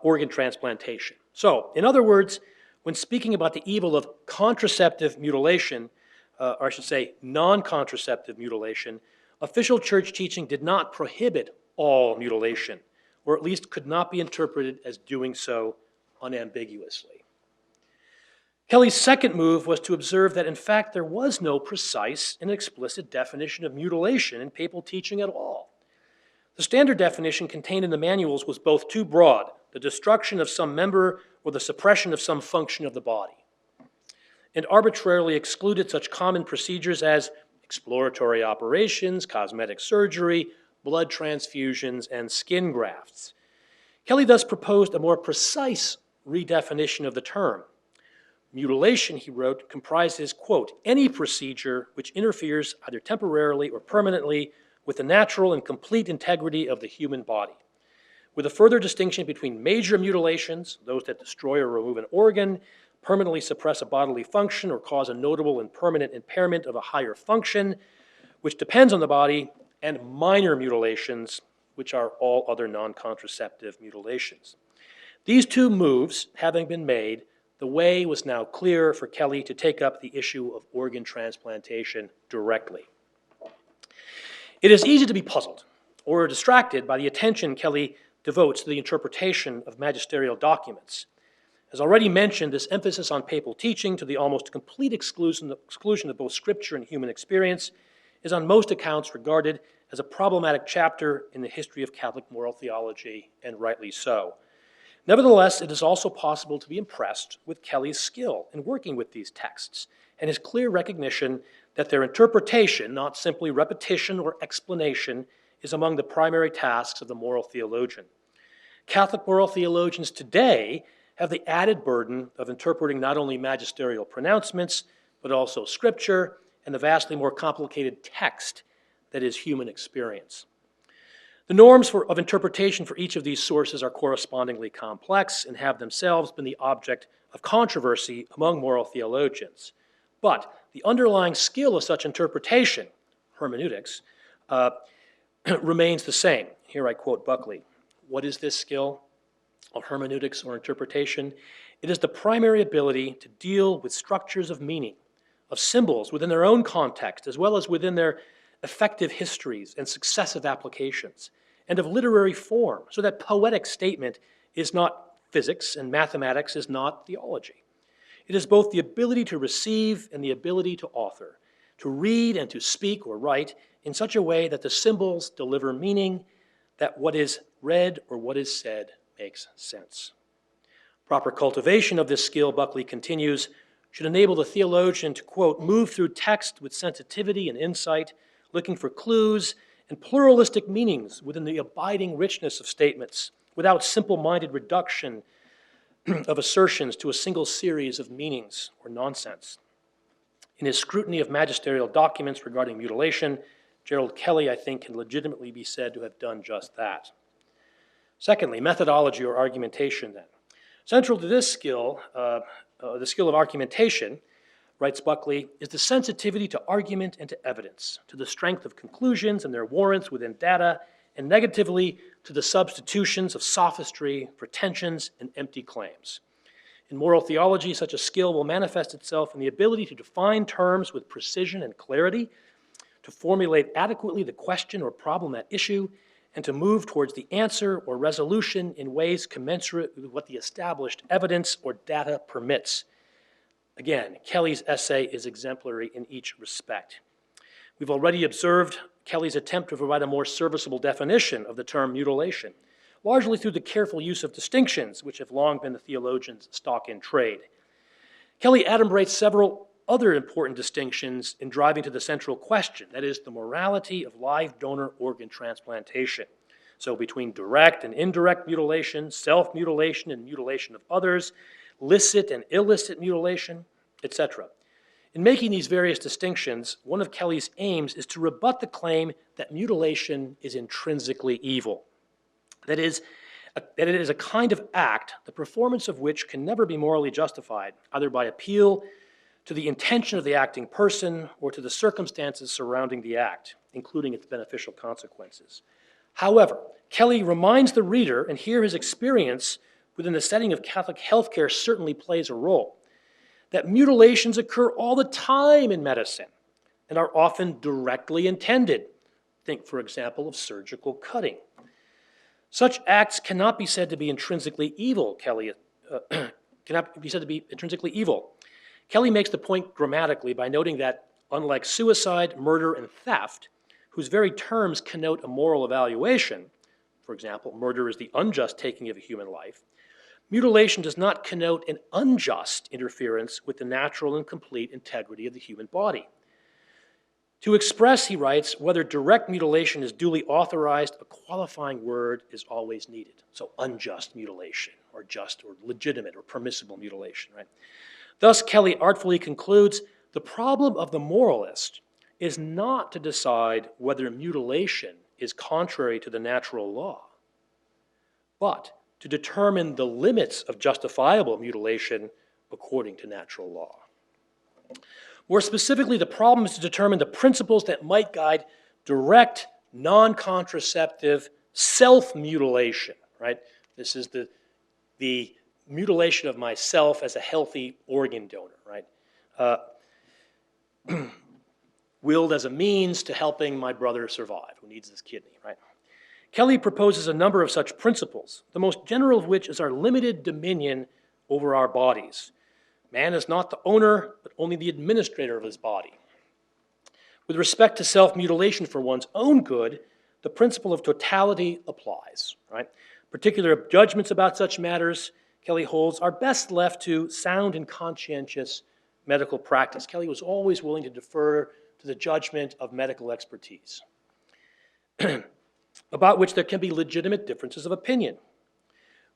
organ transplantation. So, in other words, when speaking about the evil of contraceptive mutilation, or I should say non-contraceptive mutilation, official church teaching did not prohibit all mutilation, or at least could not be interpreted as doing so unambiguously. Kelly's second move was to observe that in fact there was no precise and explicit definition of mutilation in papal teaching at all. The standard definition contained in the manuals was both too broad, the destruction of some member or the suppression of some function of the body, and arbitrarily excluded such common procedures as exploratory operations, cosmetic surgery, blood transfusions, and skin grafts. Kelly thus proposed a more precise redefinition of the term. Mutilation, he wrote, comprises, quote, any procedure which interferes either temporarily or permanently with the natural and complete integrity of the human body, with a further distinction between major mutilations, those that destroy or remove an organ, permanently suppress a bodily function, or cause a notable and permanent impairment of a higher function, which depends on the body, and minor mutilations, which are all other non-contraceptive mutilations. These two moves having been made, the way was now clear for Kelly to take up the issue of organ transplantation directly. It is easy to be puzzled or distracted by the attention Kelly devotes to the interpretation of magisterial documents. As already mentioned, this emphasis on papal teaching to the almost complete exclusion of both scripture and human experience is on most accounts regarded as a problematic chapter in the history of Catholic moral theology, and rightly so. Nevertheless, it is also possible to be impressed with Kelly's skill in working with these texts and his clear recognition that their interpretation, not simply repetition or explanation, is among the primary tasks of the moral theologian. Catholic moral theologians today have the added burden of interpreting not only magisterial pronouncements, but also scripture and the vastly more complicated text that is human experience. The norms of interpretation for each of these sources are correspondingly complex and have themselves been the object of controversy among moral theologians. But the underlying skill of such interpretation, hermeneutics, remains the same. Here I quote Buckley. What is this skill of hermeneutics or interpretation? It is the primary ability to deal with structures of meaning, of symbols within their own context, as well as within their effective histories and successive applications, and of literary form, so that poetic statement is not physics and mathematics is not theology. It is both the ability to receive and the ability to author, to read and to speak or write in such a way that the symbols deliver meaning, that what is read or what is said makes sense. Proper cultivation of this skill, Buckley continues, should enable the theologian to, quote, move through text with sensitivity and insight, looking for clues and pluralistic meanings within the abiding richness of statements, without simple-minded reduction of assertions to a single series of meanings or nonsense. In his scrutiny of magisterial documents regarding mutilation, Gerald Kelly, I think, can legitimately be said to have done just that. Secondly, methodology or argumentation, then. Central to this skill, the skill of argumentation, writes Buckley, is the sensitivity to argument and to evidence, to the strength of conclusions and their warrants within data, and negatively to the substitutions of sophistry, pretensions, and empty claims. In moral theology, such a skill will manifest itself in the ability to define terms with precision and clarity, to formulate adequately the question or problem at issue, and to move towards the answer or resolution in ways commensurate with what the established evidence or data permits. Again, Kelly's essay is exemplary in each respect. We've already observed Kelly's attempt to provide a more serviceable definition of the term mutilation, largely through the careful use of distinctions which have long been the theologian's stock in trade. Kelly adumbrates several other important distinctions in driving to the central question, that is, the morality of live donor organ transplantation. So between direct and indirect mutilation, self-mutilation and mutilation of others, licit and illicit mutilation, etc. In making these various distinctions, one of Kelly's aims is to rebut the claim that mutilation is intrinsically evil. That is, that it is a kind of act, the performance of which can never be morally justified, either by appeal to the intention of the acting person or to the circumstances surrounding the act, including its beneficial consequences. However, Kelly reminds the reader, and here his experience within the setting of Catholic healthcare certainly plays a role, that mutilations occur all the time in medicine and are often directly intended. Think, for example, of surgical cutting. Such acts cannot be said to be intrinsically evil, Kelly makes the point grammatically by noting that, unlike suicide, murder, and theft, whose very terms connote a moral evaluation, for example, murder is the unjust taking of a human life, mutilation does not connote an unjust interference with the natural and complete integrity of the human body. To express, he writes, whether direct mutilation is duly authorized, a qualifying word is always needed. So unjust mutilation, or just, or legitimate, or permissible mutilation, right? Thus, Kelly artfully concludes, the problem of the moralist is not to decide whether mutilation is contrary to the natural law, but to determine the limits of justifiable mutilation according to natural law. More specifically, the problem is to determine the principles that might guide direct, non-contraceptive self-mutilation, right? This is the mutilation of myself as a healthy organ donor, right? Willed as a means to helping my brother survive, who needs his kidney, right? Kelly proposes a number of such principles, the most general of which is our limited dominion over our bodies. Man is not the owner, but only the administrator of his body. With respect to self-mutilation for one's own good, the principle of totality applies, right? Particular judgments about such matters, Kelly holds, are best left to sound and conscientious medical practice. Kelly was always willing to defer to the judgment of medical expertise, about which there can be legitimate differences of opinion.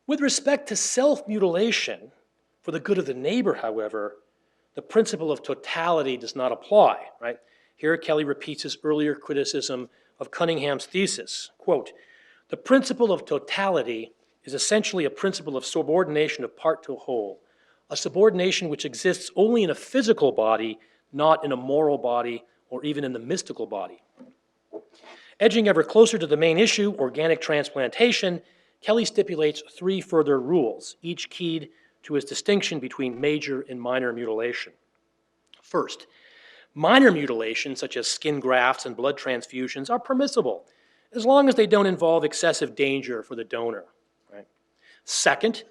With respect to self-mutilation, for the good of the neighbor, however, the principle of totality does not apply, right? Here, Kelly repeats his earlier criticism of Cunningham's thesis, quote, the principle of totality is essentially a principle of subordination of part to whole, a subordination which exists only in a physical body, not in a moral body or even in the mystical body. Edging ever closer to the main issue, organic transplantation, Kelly stipulates 3 further rules, each keyed to his distinction between major and minor mutilation. First, minor mutilations such as skin grafts and blood transfusions are permissible as long as they don't involve excessive danger for the donor. Right? Second,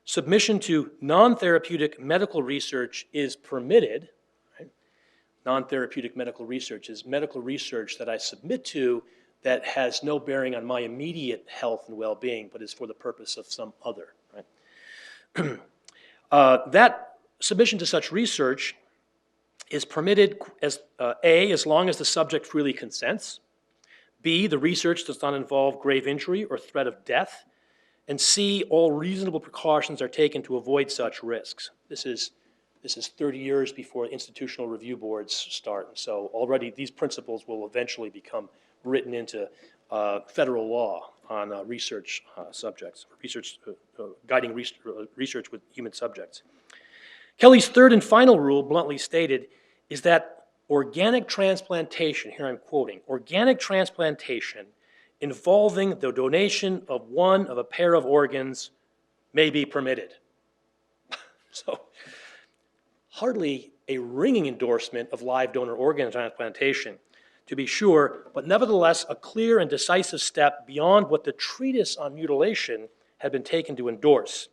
submission to non-therapeutic medical research is permitted. Right? Non-therapeutic medical research is medical research that I submit to that has no bearing on my immediate health and well-being, but is for the purpose of some other. Right? That submission to such research is permitted as A, as long as the subject freely consents, B, the research does not involve grave injury or threat of death, and C, all reasonable precautions are taken to avoid such risks. This is 30 years before institutional review boards start, and so already these principles will eventually become written into federal law on research subjects, guiding research with human subjects. Kelly's third and final rule, bluntly stated, is that organic transplantation, here I'm quoting, organic transplantation involving the donation of one of a pair of organs may be permitted. So, hardly a ringing endorsement of live donor organ transplantation, to be sure, but nevertheless a clear and decisive step beyond what the treatise on mutilation had been taken to endorse.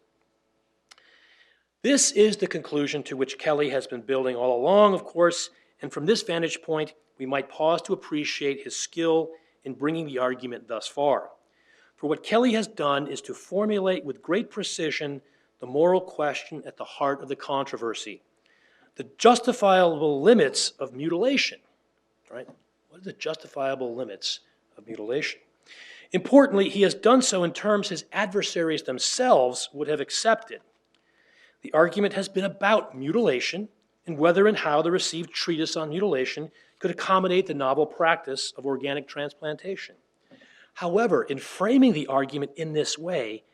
This is the conclusion to which Kelly has been building all along, of course, and from this vantage point, we might pause to appreciate his skill in bringing the argument thus far. For what Kelly has done is to formulate with great precision the moral question at the heart of the controversy, the justifiable limits of mutilation, right? What are the justifiable limits of mutilation? Importantly, he has done so in terms his adversaries themselves would have accepted. The argument has been about mutilation and whether and how the received treatise on mutilation could accommodate the novel practice of organic transplantation. However, in framing the argument in this way,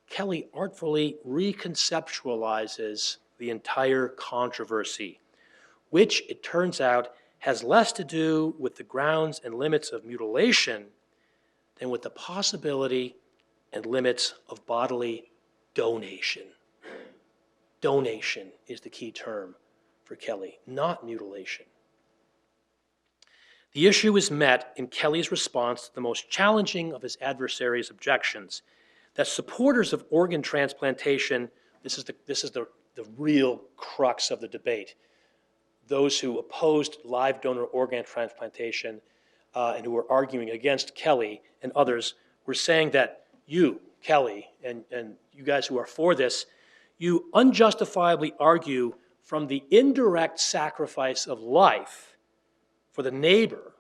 Kelly artfully reconceptualizes the entire controversy, which, it turns out, has less to do with the grounds and limits of mutilation than with the possibility and limits of bodily donation. Donation is the key term for Kelly, not mutilation. The issue is met in Kelly's response to the most challenging of his adversaries' objections, that supporters of organ transplantation, this is the real crux of the debate, those who opposed live donor organ transplantation and who were arguing against Kelly and others were saying that you, Kelly, and you guys who are for this, you unjustifiably argue from the indirect sacrifice of life for the neighbor,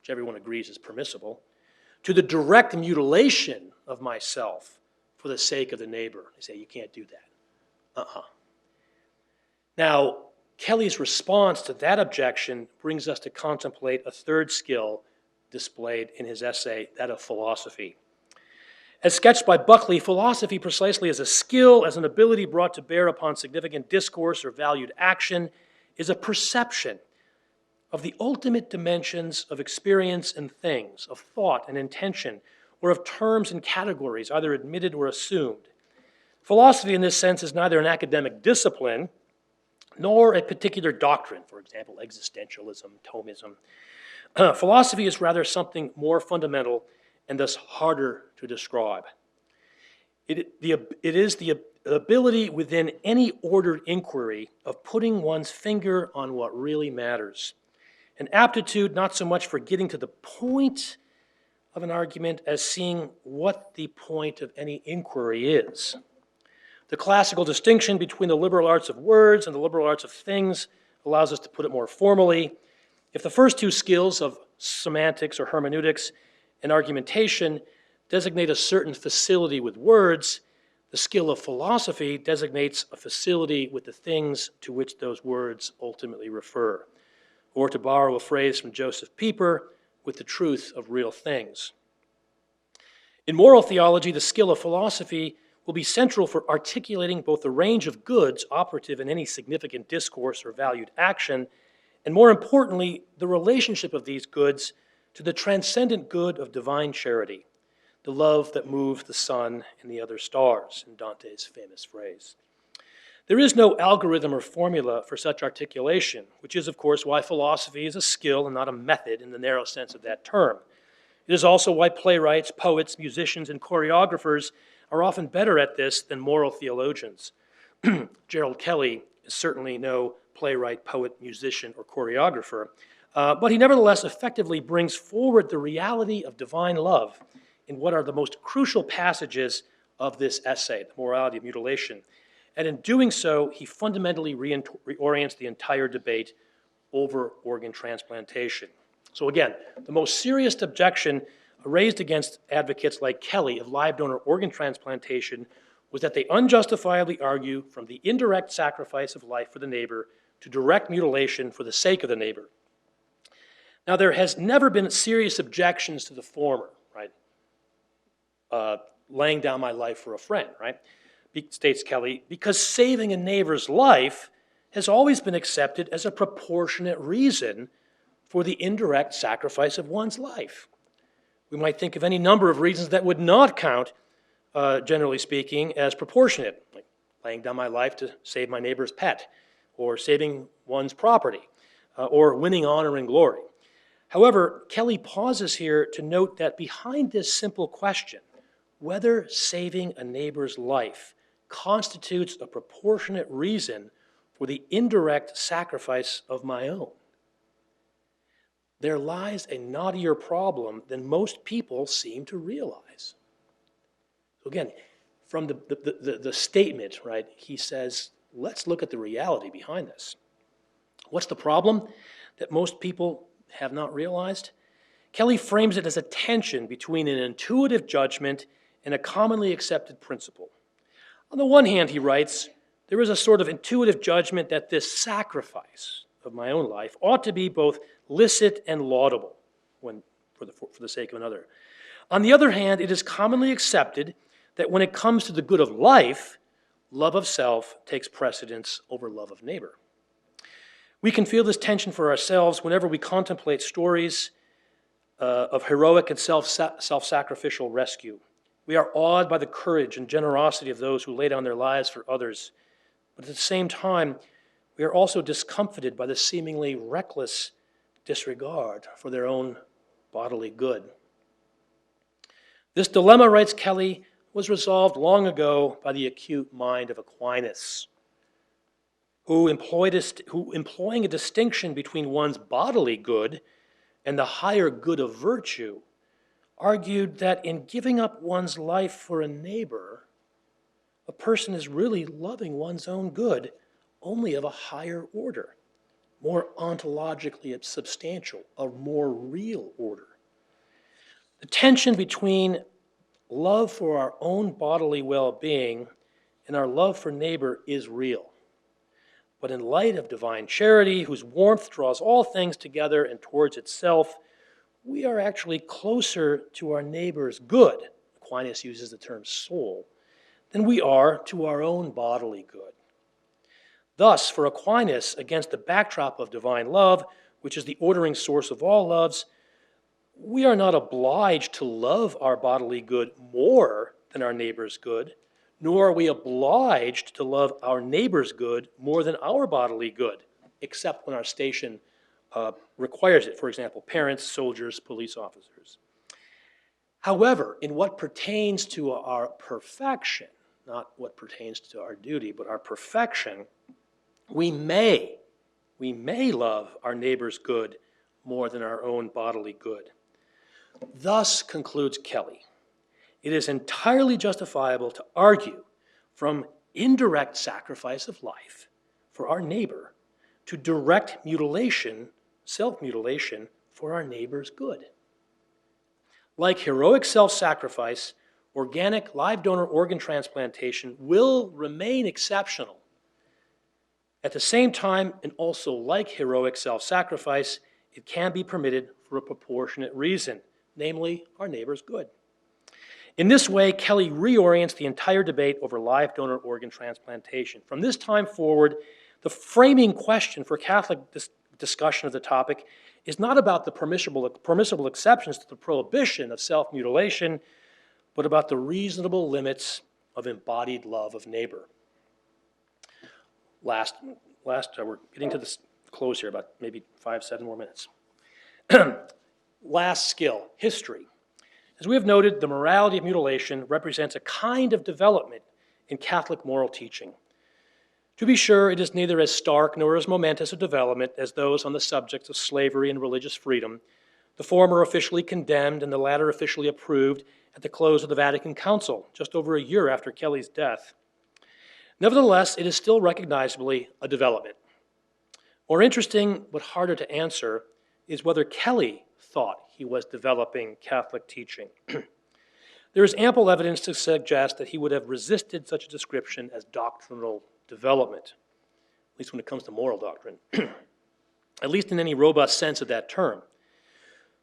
which everyone agrees is permissible, to the direct mutilation of myself for the sake of the neighbor. They say, you can't do that. Now, Kelly's response to that objection brings us to contemplate a third skill displayed in his essay, that of philosophy. As sketched by Buckley, philosophy precisely as a skill, as an ability brought to bear upon significant discourse or valued action, is a perception of the ultimate dimensions of experience and things, of thought and intention, or of terms and categories, either admitted or assumed. Philosophy in this sense is neither an academic discipline nor a particular doctrine, for example, existentialism, Thomism. Philosophy is rather something more fundamental and thus harder to describe. It is the ability within any ordered inquiry of putting one's finger on what really matters. An aptitude not so much for getting to the point of an argument as seeing what the point of any inquiry is. The classical distinction between the liberal arts of words and the liberal arts of things allows us to put it more formally. If the first two skills of semantics or hermeneutics and argumentation designate a certain facility with words, the skill of philosophy designates a facility with the things to which those words ultimately refer. Or to borrow a phrase from Joseph Pieper, with the truth of real things. In moral theology, the skill of philosophy will be central for articulating both the range of goods operative in any significant discourse or valued action, and more importantly, the relationship of these goods to the transcendent good of divine charity, the love that moves the sun and the other stars, in Dante's famous phrase. There is no algorithm or formula for such articulation, which is, of course, why philosophy is a skill and not a method in the narrow sense of that term. It is also why playwrights, poets, musicians, and choreographers are often better at this than moral theologians. Gerald Kelly is certainly no playwright, poet, musician, or choreographer, but he nevertheless effectively brings forward the reality of divine love in what are the most crucial passages of this essay, the morality of mutilation. And in doing so, he fundamentally reorients the entire debate over organ transplantation. So again, the most serious objection raised against advocates like Kelly of live donor organ transplantation was that they unjustifiably argue from the indirect sacrifice of life for the neighbor to direct mutilation for the sake of the neighbor. Now, there has never been serious objections to the former, right? Laying down my life for a friend, right? States Kelly, because saving a neighbor's life has always been accepted as a proportionate reason for the indirect sacrifice of one's life. We might think of any number of reasons that would not count, generally speaking, as proportionate, like laying down my life to save my neighbor's pet, or saving one's property, or winning honor and glory. However, Kelly pauses here to note that behind this simple question, whether saving a neighbor's life constitutes a proportionate reason for the indirect sacrifice of my own, there lies a knottier problem than most people seem to realize. So again, from the statement, right, he says, let's look at the reality behind this. What's the problem that most people have not realized? Kelly frames it as a tension between an intuitive judgment and a commonly accepted principle. On the one hand, he writes, there is a sort of intuitive judgment that this sacrifice of my own life ought to be both licit and laudable for the sake of another. On the other hand, it is commonly accepted that when it comes to the good of life, love of self takes precedence over love of neighbor. We can feel this tension for ourselves whenever we contemplate stories of heroic and self-sacrificial rescue. We are awed by the courage and generosity of those who lay down their lives for others. But at the same time, we are also discomfited by the seemingly reckless disregard for their own bodily good. This dilemma, writes Kelly, was resolved long ago by the acute mind of Aquinas, who employing a distinction between one's bodily good and the higher good of virtue, argued that in giving up one's life for a neighbor, a person is really loving one's own good, only of a higher order, more ontologically substantial, a more real order. The tension between love for our own bodily well-being and our love for neighbor is real. But in light of divine charity, whose warmth draws all things together and towards itself, we are actually closer to our neighbor's good, Aquinas uses the term soul, than we are to our own bodily good. Thus, for Aquinas, against the backdrop of divine love, which is the ordering source of all loves, we are not obliged to love our bodily good more than our neighbor's good, nor are we obliged to love our neighbor's good more than our bodily good, except when our station requires it. For example, parents, soldiers, police officers. However, in what pertains to our perfection, not what pertains to our duty, but our perfection, we may love our neighbor's good more than our own bodily good. Thus, concludes Kelly, it is entirely justifiable to argue from indirect sacrifice of life for our neighbor to direct mutilation, self-mutilation, for our neighbor's good. Like heroic self-sacrifice, organic live donor organ transplantation will remain exceptional. At the same time, and also like heroic self-sacrifice, it can be permitted for a proportionate reason, namely our neighbor's good. In this way, Kelly reorients the entire debate over live donor organ transplantation. From this time forward, the framing question for Catholic discussion of the topic is not about the permissible exceptions to the prohibition of self-mutilation, but about the reasonable limits of embodied love of neighbor. Last, we're getting to this close here, about maybe 5-7 more minutes. Last skill, history. As we have noted, the morality of mutilation represents a kind of development in Catholic moral teaching. To be sure, it is neither as stark nor as momentous a development as those on the subjects of slavery and religious freedom, the former officially condemned and the latter officially approved at the close of the Vatican Council, just over a year after Kelly's death. Nevertheless, it is still recognizably a development. More interesting, but harder to answer, is whether Kelly thought he was developing Catholic teaching. There is ample evidence to suggest that he would have resisted such a description as doctrinal development, at least when it comes to moral doctrine, at least in any robust sense of that term.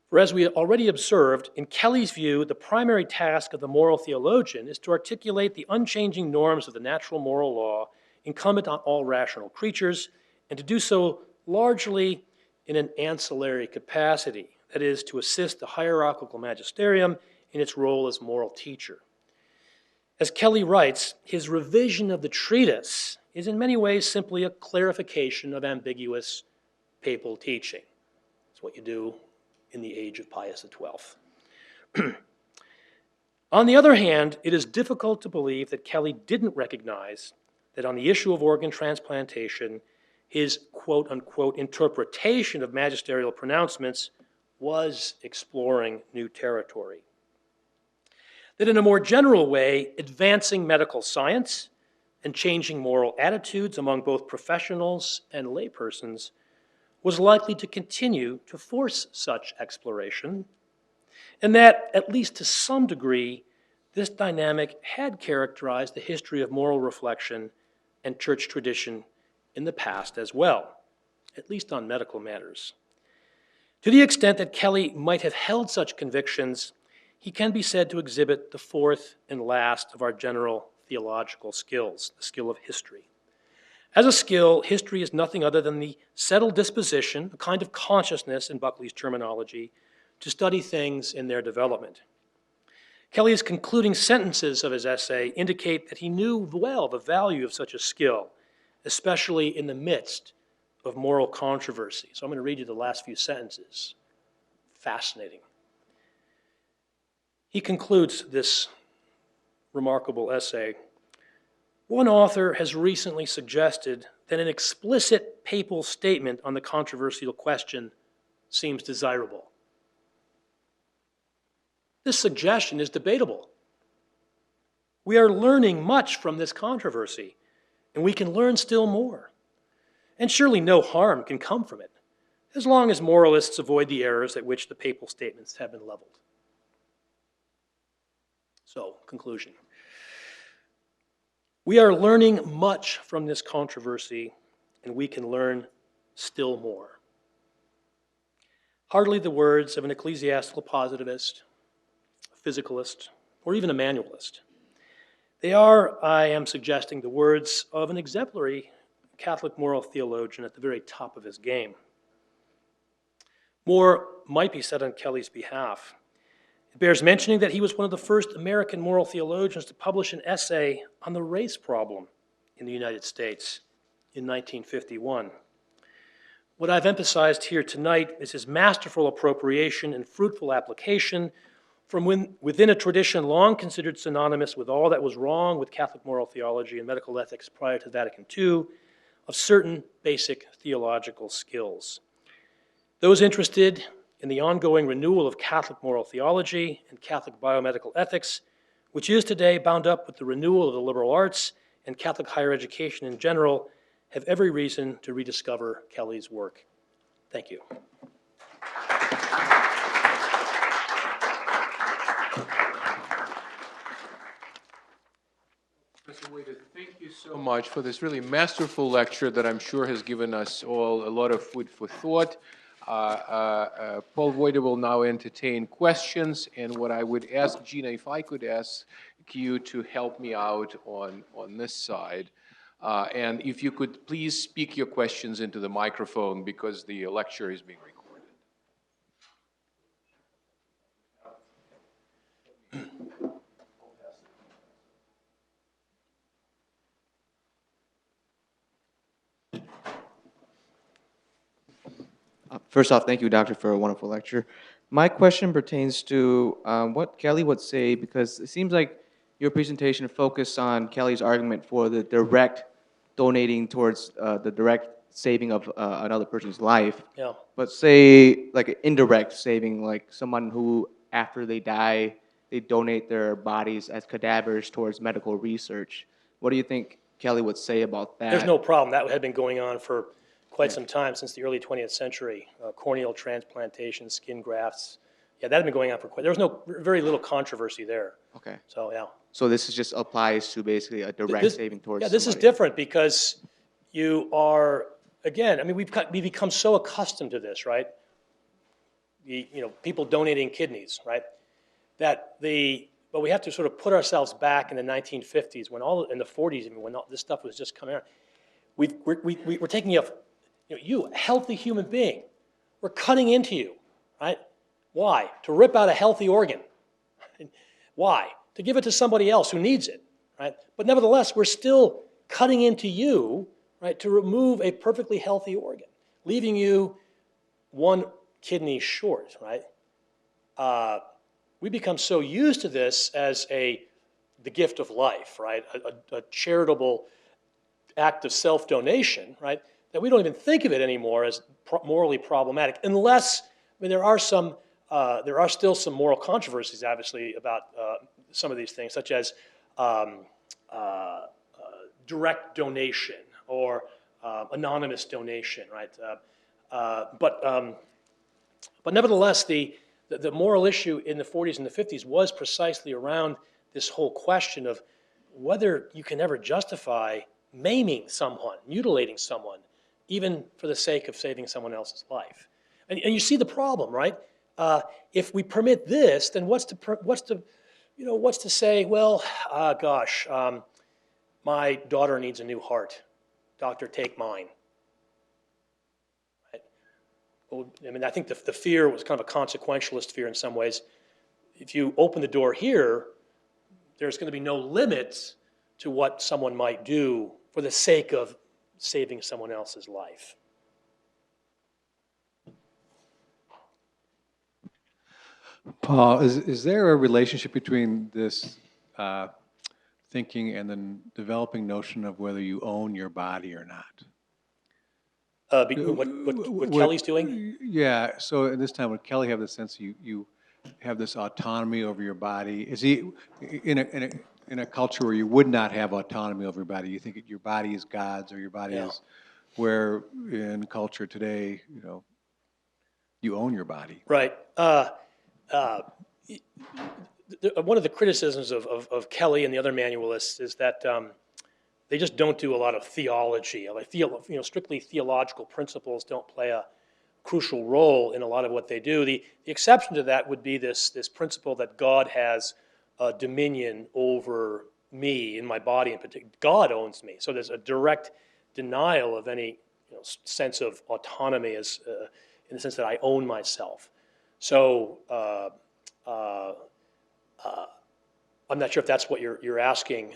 For as we already observed, in Kelly's view, the primary task of the moral theologian is to articulate the unchanging norms of the natural moral law incumbent on all rational creatures, and to do so largely in an ancillary capacity, that is, to assist the hierarchical magisterium in its role as moral teacher. As Kelly writes, his revision of the treatise is in many ways simply a clarification of ambiguous papal teaching. It's what you do in the age of Pius XII. On the other hand, it is difficult to believe that Kelly didn't recognize that on the issue of organ transplantation, his quote-unquote interpretation of magisterial pronouncements was exploring new territory. That in a more general way, advancing medical science and changing moral attitudes among both professionals and laypersons was likely to continue to force such exploration, and that, at least to some degree, this dynamic had characterized the history of moral reflection and church tradition in the past as well, at least on medical matters. To the extent that Kelly might have held such convictions, he can be said to exhibit the fourth and last of our general theological skills, the skill of history. As a skill, history is nothing other than the settled disposition, a kind of consciousness in Buckley's terminology, to study things in their development. Kelly's concluding sentences of his essay indicate that he knew well the value of such a skill, especially in the midst of moral controversy. So I'm going to read you the last few sentences. Fascinating. He concludes this remarkable essay. One author has recently suggested that an explicit papal statement on the controversial question seems desirable. This suggestion is debatable. We are learning much from this controversy, and we can learn still more. And surely no harm can come from it, as long as moralists avoid the errors at which the papal statements have been leveled. So, conclusion. We are learning much from this controversy, and we can learn still more. Hardly the words of an ecclesiastical positivist, a physicalist, or even a manualist. They are, I am suggesting, the words of an exemplary Catholic moral theologian at the very top of his game. More might be said on Kelly's behalf. It bears mentioning that he was one of the first American moral theologians to publish an essay on the race problem in the United States in 1951. What I've emphasized here tonight is his masterful appropriation and fruitful application from within a tradition long considered synonymous with all that was wrong with Catholic moral theology and medical ethics prior to Vatican II, of certain basic theological skills. Those interested in the ongoing renewal of Catholic moral theology and Catholic biomedical ethics, which is today bound up with the renewal of the liberal arts and Catholic higher education in general, have every reason to rediscover Kelly's work. Thank you. Professor Wojda, thank you so much for this really masterful lecture that I'm sure has given us all a lot of food for thought. Paul Wojda will now entertain questions, and what I would ask, Gina, if I could ask you to help me out on this side. And if you could please speak your questions into the microphone because the lecture is being recorded. First off, thank you, Doctor, for a wonderful lecture. My question pertains to what Kelly would say, because it seems like your presentation focused on Kelly's argument for the direct donating towards the direct saving of another person's life. Yeah. But say, like an indirect saving, like someone who, after they die, they donate their bodies as cadavers towards medical research. What do you think Kelly would say about that? There's no problem. That had been going on for quite some time, since the early 20th century. Corneal transplantation, skin grafts. Yeah, that had been going on for quite, there was very little controversy there. Okay. So, yeah. So this is just applies to basically a direct saving towards Yeah, this is somebody. different because you are, again, I mean, we've become so accustomed to this, right? People donating kidneys, right? But we have to sort of put ourselves back in the 1950s, in the 40s, even when all this stuff was just coming out. We're taking you, a healthy human being, we're cutting into you, right? Why? To rip out a healthy organ. Why? To give it to somebody else who needs it, right? But nevertheless, we're still cutting into you, right, to remove a perfectly healthy organ, leaving you one kidney short, right? We become so used to this as the gift of life, right? A charitable act of self-donation, right? That we don't even think of it anymore as morally problematic, unless, I mean, there are still some moral controversies, obviously, about some of these things, such as direct donation or anonymous donation, right? But nevertheless, the moral issue in the 40s and the 50s was precisely around this whole question of whether you can ever justify maiming someone, mutilating someone, even for the sake of saving someone else's life. And you see the problem, right? If we permit this, then what's to say? Well, gosh, my daughter needs a new heart. Doctor, take mine. Right? Well, I mean, I think the fear was kind of a consequentialist fear in some ways. If you open the door here, there's going to be no limits to what someone might do for the sake of saving someone else's life. Paul, is there a relationship between this thinking and the developing notion of whether you own your body or not? What Kelly's doing? Yeah, so in this time, would Kelly have the sense you have this autonomy over your body? Is he in a culture where you would not have autonomy over your body? You think your body is God's, or your body is, where in culture today, you own your body? Right. One of the criticisms of Kelly and the other manualists is that they just don't do a lot of theology. Like strictly theological principles don't play a crucial role in a lot of what they do. The exception to that would be this principle that God has dominion over me in my body in particular. God owns me. So there's a direct denial of any sense of autonomy as in the sense that I own myself. So I'm not sure if that's what you're asking.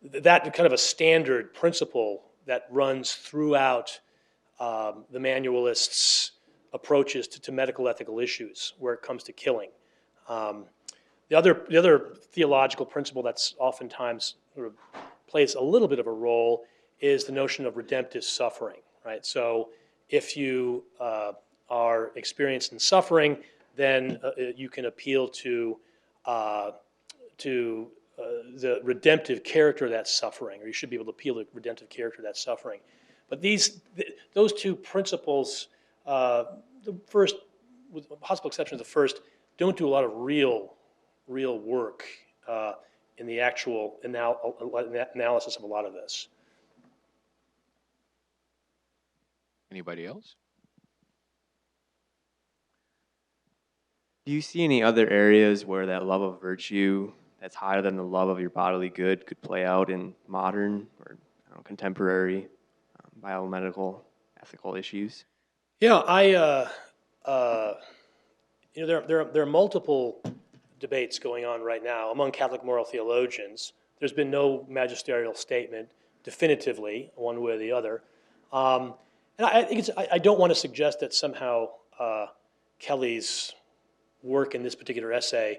That kind of a standard principle that runs throughout the manualists' approaches to medical ethical issues where it comes to killing. The other theological principle that's oftentimes sort of plays a little bit of a role is the notion of redemptive suffering, right? So if you are experiencing suffering, then you can appeal to the redemptive character of that suffering, or you should be able to appeal to the redemptive character of that suffering. But those two principles, the first, with possible exception of the first, don't do a lot of real work in the actual analysis of a lot of this. Anybody else? Do you see any other areas where that love of virtue that's higher than the love of your bodily good could play out in modern or contemporary biomedical ethical issues? Yeah, there are multiple debates going on right now among Catholic moral theologians. There's been no magisterial statement definitively one way or the other. And I think I don't want to suggest that somehow Kelly's work in this particular essay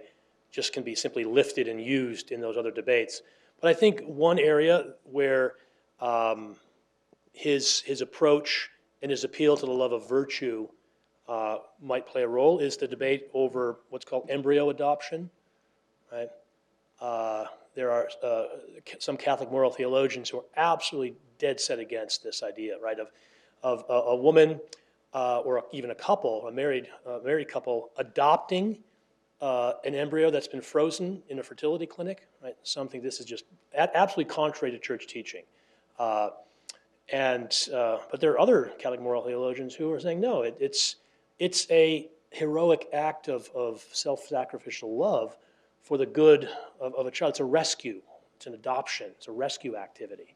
just can be simply lifted and used in those other debates. But I think one area where his approach and his appeal to the love of virtue might play a role is the debate over what's called embryo adoption. Right? There are some Catholic moral theologians who are absolutely dead set against this idea, right, of a woman or even a couple, a married couple, adopting an embryo that's been frozen in a fertility clinic, right? This is just absolutely contrary to church teaching. But there are other Catholic moral theologians who are saying, no, it's a heroic act of self-sacrificial love for the good of a child. It's a rescue. It's an adoption. It's a rescue activity.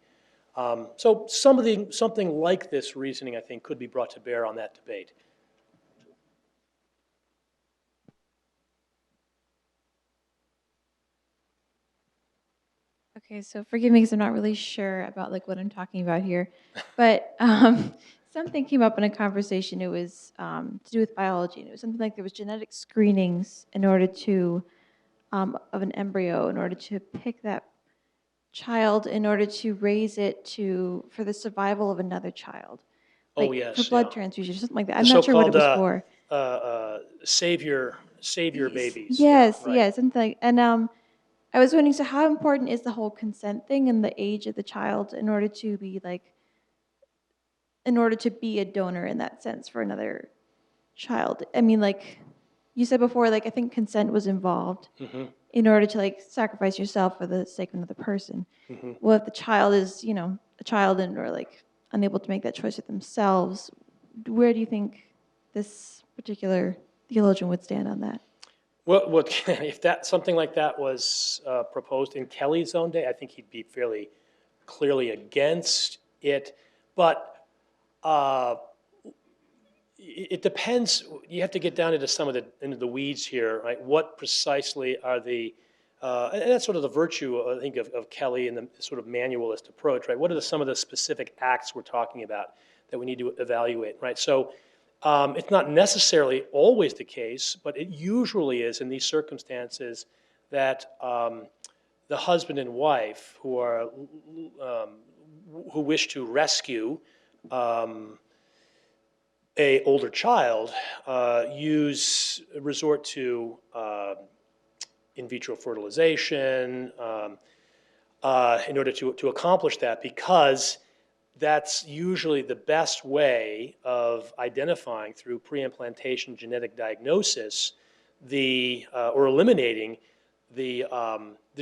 So something like this reasoning, I think, could be brought to bear on that debate. Okay, so forgive me because I'm not really sure about what I'm talking about here, but something came up in a conversation. It was to do with biology, and it was something like there was genetic screenings in order to of an embryo in order to pick that child in order to raise it for the survival of another child. Oh yes, for blood yeah. transfusion, something like that. I'm not sure what it was for. Savior babies. Yes, right. yes, and I was wondering, so how important is the whole consent thing and the age of the child in order to be a donor in that sense for another child? I mean, you said before, I think consent was involved in order to sacrifice yourself for the sake of another person. Well, if the child is, a child and or like unable to make that choice for themselves, where do you think this particular theologian would stand on that? Well, if that something like that was proposed in Kelly's own day, I think he'd be fairly clearly against it. But it depends. You have to get down into into the weeds here, right? What precisely are the and that's sort of the virtue, I think, of Kelly and the sort of manualist approach, right? What are some of the specific acts we're talking about that we need to evaluate, right? So it's not necessarily always the case, but it usually is in these circumstances that the husband and wife who wish to rescue a older child resort to in vitro fertilization in order to accomplish that, because that's usually the best way of identifying through pre-implantation genetic diagnosis or eliminating the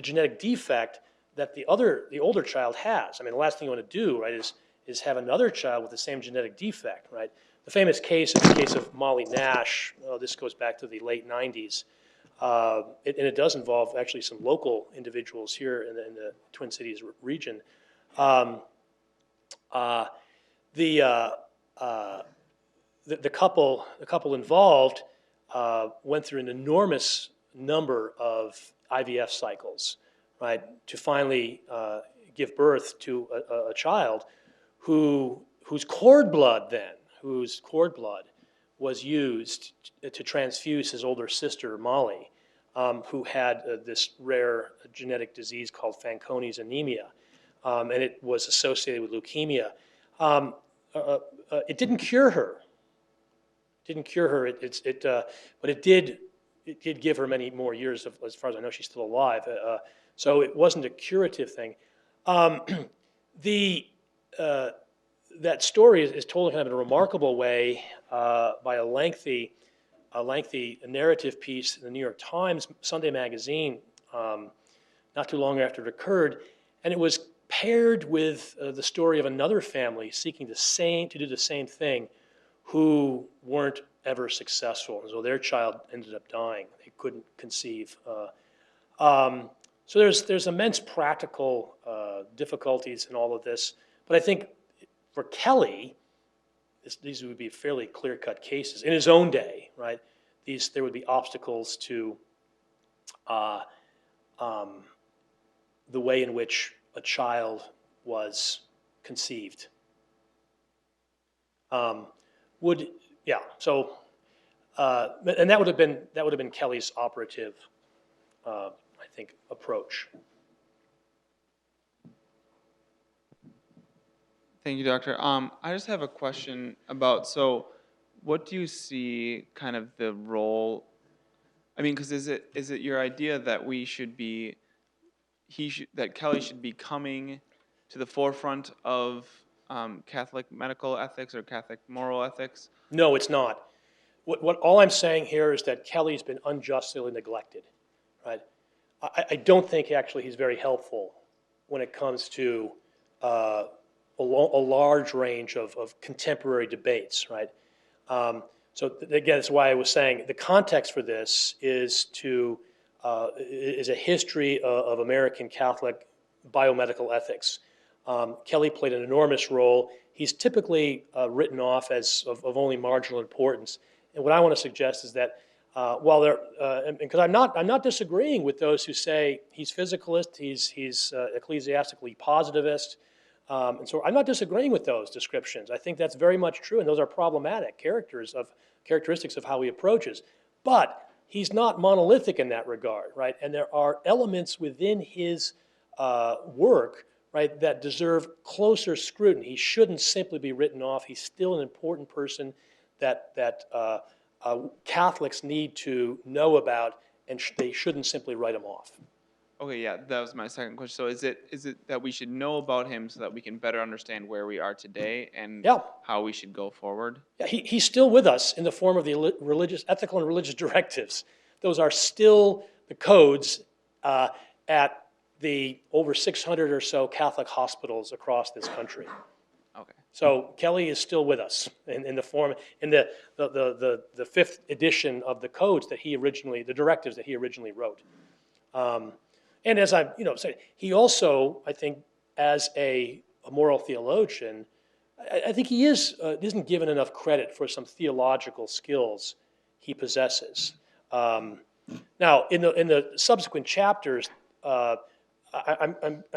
genetic defect that the older child has. I mean, the last thing you want to do, right, is have another child with the same genetic defect, right? The famous case is the case of Molly Nash. This goes back to the late 90s. And it does involve actually some local individuals here in the Twin Cities region. The couple involved went through an enormous number of IVF cycles, right, to finally give birth to a child whose cord blood was used to transfuse his older sister, Molly, who had this rare genetic disease called Fanconi's anemia, and it was associated with leukemia. It didn't cure her. But it did give her many more years, as far as I know, she's still alive. So it wasn't a curative thing. That story is told kind of in a remarkable way by a lengthy narrative piece in the New York Times Sunday magazine not too long after it occurred, and it was paired with the story of another family seeking to do the same thing, who weren't ever successful, and so their child ended up dying. They couldn't conceive. So there's immense practical difficulties in all of this, but I think for Kelly, these would be fairly clear-cut cases in his own day, right? There would be obstacles to the way in which a child was conceived. And that would have been Kelly's operative, I think, approach. Thank you, Doctor. I just have a question about, so what do you see kind of the role, I mean, because is it your idea that that Kelly should be coming to the forefront of Catholic medical ethics or Catholic moral ethics? No, it's not. All I'm saying here is that Kelly's been unjustly neglected, right? I don't think actually he's very helpful when it comes to a large range of contemporary debates, right? So again, that's why I was saying the context for this is a history of American Catholic biomedical ethics. Kelly played an enormous role. He's typically written off as of only marginal importance. And what I want to suggest is that because I'm not disagreeing with those who say he's physicalist, he's ecclesiastically positivist. And so I'm not disagreeing with those descriptions. I think that's very much true, and those are problematic characteristics of how he approaches. But he's not monolithic in that regard, right? And there are elements within his work, right, that deserve closer scrutiny. He shouldn't simply be written off. He's still an important person that Catholics need to know about, and they shouldn't simply write him off. Okay, yeah, that was my second question. So is it that we should know about him so that we can better understand where we are today and how we should go forward? Yeah, he's still with us in the form of the ethical and religious directives. Those are still the codes at the over 600 or so Catholic hospitals across this country. Okay. So Kelly is still with us in the form, in the fifth edition of the codes that he originally, the directives that he originally wrote. And as I said, he also, I think, as a moral theologian, I think he isn't given enough credit for some theological skills he possesses. Now, in the subsequent chapters, I'm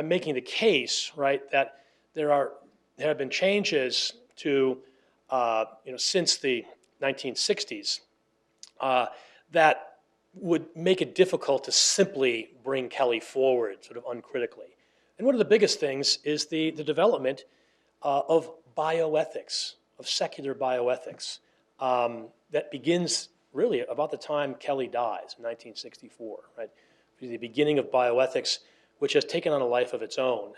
making the case, right, that there have been changes to, since the 1960s that would make it difficult to simply bring Kelly forward sort of uncritically. And one of the biggest things is the development of bioethics, of secular bioethics, that begins really about the time Kelly dies in 1964, right? The beginning of bioethics, which has taken on a life of its own.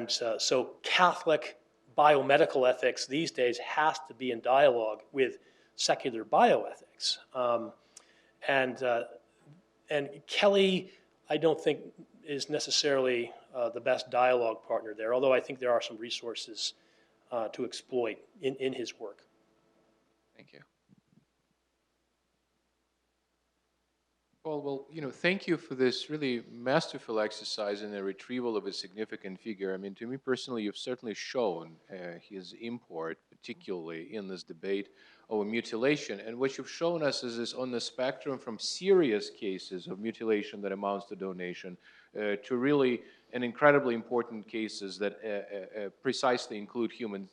So Catholic biomedical ethics these days has to be in dialogue with secular bioethics. And Kelly, I don't think, is necessarily the best dialogue partner there, although I think there are some resources to exploit in his work. Thank you. Paul, well, thank you for this really masterful exercise in the retrieval of a significant figure. I mean, to me personally, you've certainly shown his import, particularly in this debate over mutilation. And what you've shown us is this on the spectrum from serious cases of mutilation that amounts to donation to really an incredibly important cases that precisely include human,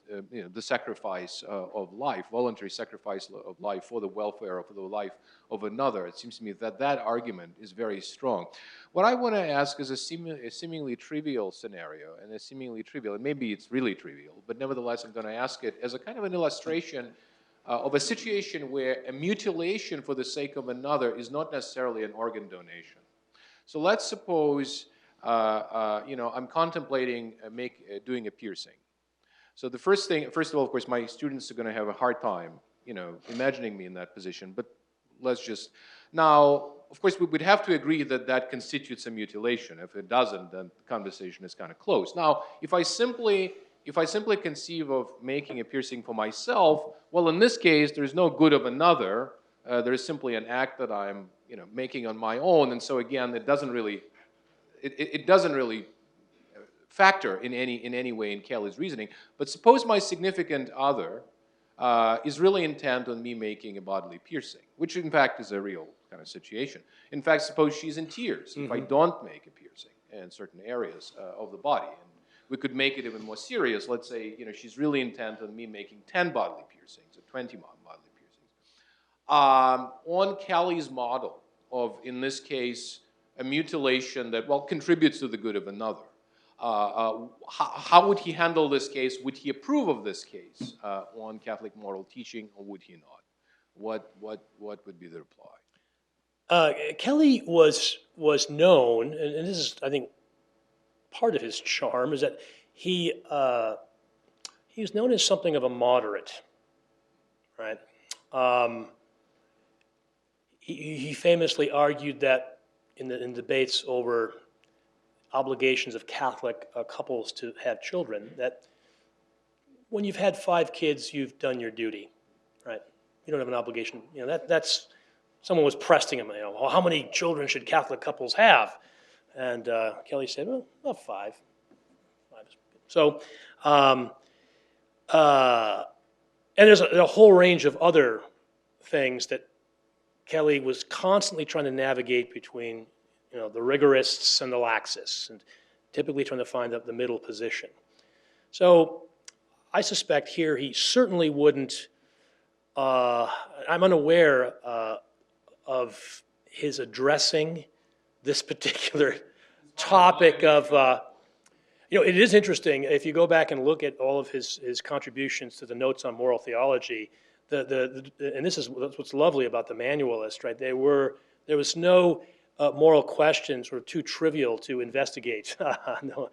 the sacrifice of life, voluntary sacrifice of life for the welfare or for the life of another. It seems to me that that argument is very strong. What I want to ask is a seemingly trivial scenario, and maybe it's really trivial, but nevertheless I'm going to ask it as a kind of an illustration of a situation where a mutilation for the sake of another is not necessarily an organ donation. So let's suppose I'm contemplating doing a piercing. So the first of all, of course, my students are going to have a hard time, imagining me in that position. But let's just now, of course, we would have to agree that that constitutes a mutilation. If it doesn't, then the conversation is kind of closed. Now, if I simply conceive of making a piercing for myself, well, in this case, there's no good of another. There is simply an act that I'm, making on my own, and so again, it doesn't really factor in any way in Kelly's reasoning. But suppose my significant other is really intent on me making a bodily piercing, which in fact is a real kind of situation. In fact, suppose she's in tears if I don't make a piercing in certain areas of the body. And we could make it even more serious. Let's say, she's really intent on me making 10 bodily piercings or 20 bodily piercings. On Kelly's model of, in this case, a mutilation that, contributes to the good of another. How would he handle this case? Would he approve of this case on Catholic moral teaching, or would he not? What would be the reply? Kelly was known, and this is, I think, part of his charm, is that he was known as something of a moderate, right? He famously argued that in debates over obligations of Catholic couples to have children, that when you've had 5 kids, you've done your duty, right? You don't have an obligation. That's someone was pressing him. How many children should Catholic couples have? And Kelly said, well, about 5. So, and there's a whole range of other things that Kelly was constantly trying to navigate between, the rigorists and the laxists, and typically trying to find the middle position. So I suspect here he certainly wouldn't, I'm unaware of his addressing this particular topic of, it is interesting, if you go back and look at all of his contributions to the notes on moral theology, and this is what's lovely about the manualist, right? There was no moral questions sort of too trivial to investigate. No.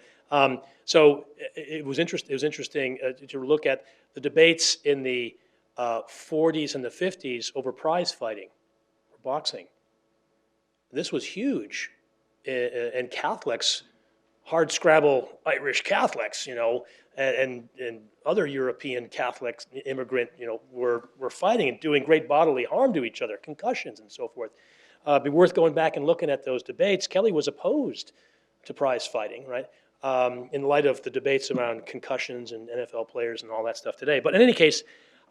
So it was interesting to look at the debates in the 40s and the 50s over prize fighting, or boxing. This was huge. and Catholics, hard scrabble Irish Catholics, and other European Catholics, immigrant, were fighting and doing great bodily harm to each other, concussions and so forth. It'd be worth going back and looking at those debates. Kelly was opposed to prize fighting, right? In light of the debates around concussions and NFL players and all that stuff today. But in any case,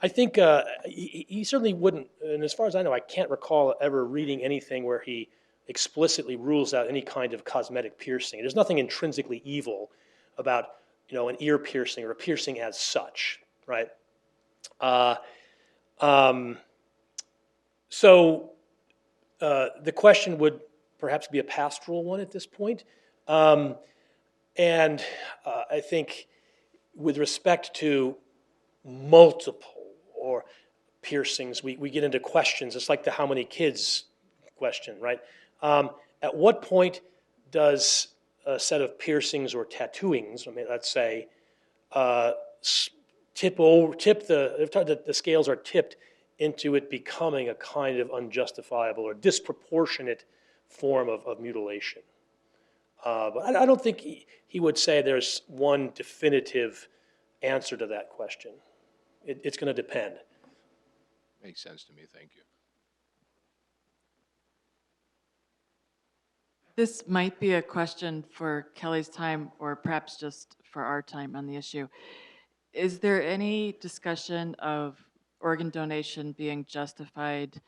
I think he certainly wouldn't, and as far as I know, I can't recall ever reading anything where he explicitly rules out any kind of cosmetic piercing. There's nothing intrinsically evil about, an ear piercing or a piercing as such, right? So the question would perhaps be a pastoral one at this point. And I think with respect to multiple or piercings, we get into questions. It's like the how many kids question, right? At what point does a set of piercings or tattooings, let's say, the scales are tipped into it becoming a kind of unjustifiable or disproportionate form of mutilation? But I don't think he would say there's one definitive answer to that question. It's going to depend. Makes sense to me, thank you. This might be a question for Kelly's time or perhaps just for our time on the issue. Is there any discussion of organ donation being justified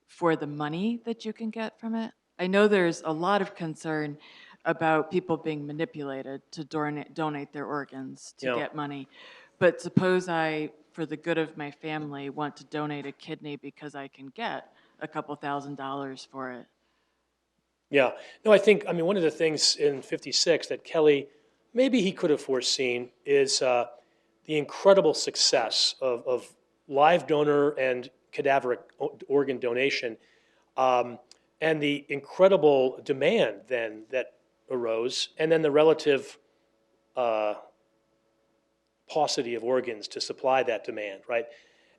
for the money that you can get from it? I know there's a lot of concern about people being manipulated to donate their organs to get money. But suppose I, for the good of my family, want to donate a kidney because I can get a couple $1,000s for it. Yeah. No, one of the things in '56 that Kelly, maybe he could have foreseen is the incredible success of live donor and cadaveric organ donation, and the incredible demand then that arose, and then the relative paucity of organs to supply that demand, right?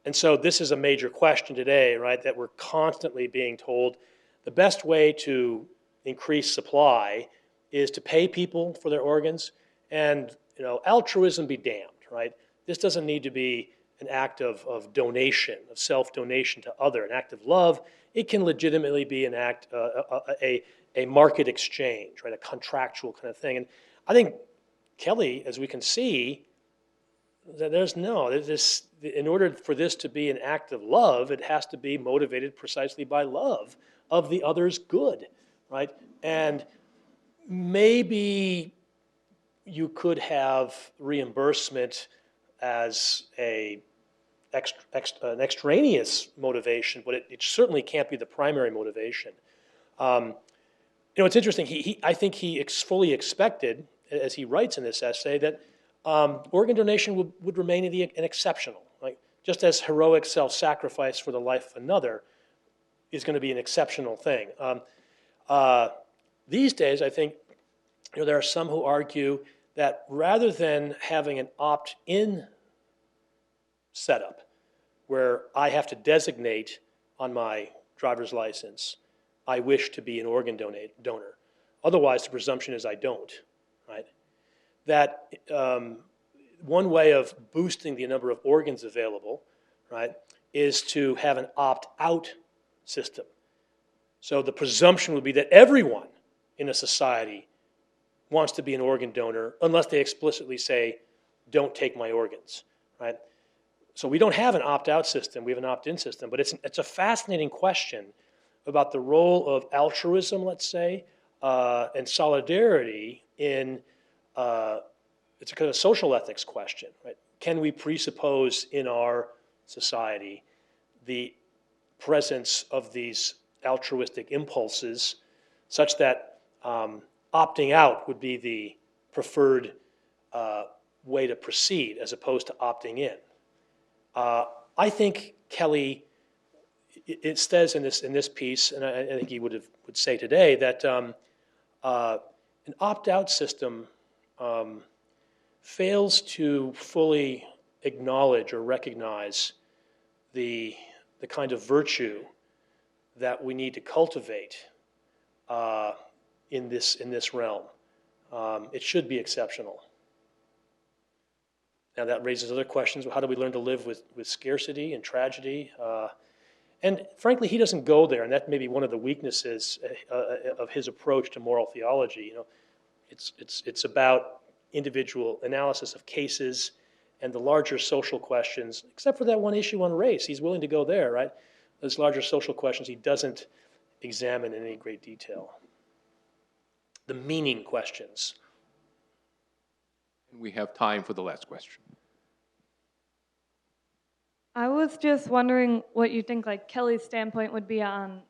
And so this is a major question today, right, that we're constantly being told the best way to increase supply is to pay people for their organs, and altruism be damned, right? This doesn't need to be an act of donation, of self-donation to other, an act of love. It can legitimately be an act, a market exchange, right, a contractual kind of thing. And I think Kelly, as we can see, that in order for this to be an act of love, it has to be motivated precisely by love of the other's good, right? And maybe you could have reimbursement as an extraneous motivation, but it certainly can't be the primary motivation. It's interesting. I think he fully expected, as he writes in this essay, that organ donation would remain an exceptional, like just as heroic self-sacrifice for the life of another is going to be an exceptional thing. These days, I think there are some who argue that rather than having an opt-in setup where I have to designate on my driver's license, I wish to be an organ donor. Otherwise, the presumption is I don't, right? That one way of boosting the number of organs available, right, is to have an opt-out system. So the presumption would be that everyone in a society wants to be an organ donor unless they explicitly say, don't take my organs, right? So we don't have an opt-out system, we have an opt-in system, but it's a fascinating question about the role of altruism, let's say, and solidarity in, it's a kind of social ethics question, right? Can we presuppose in our society the presence of these altruistic impulses such that opting out would be the preferred way to proceed as opposed to opting in? I think Kelly, it says in this piece, and I think he would say today, that an opt-out system fails to fully acknowledge or recognize the kind of virtue that we need to cultivate in this realm. It should be exceptional. Now that raises other questions. How do we learn to live with scarcity and tragedy? And frankly, he doesn't go there, and that may be one of the weaknesses of his approach to moral theology. You know, it's about individual analysis of cases and the larger social questions, except for that one issue on race. He's willing to go there, right? Those larger social questions he doesn't examine in any great detail. The meaning questions. And we have time for the last question. I was just wondering what you think like Kelly's standpoint would be on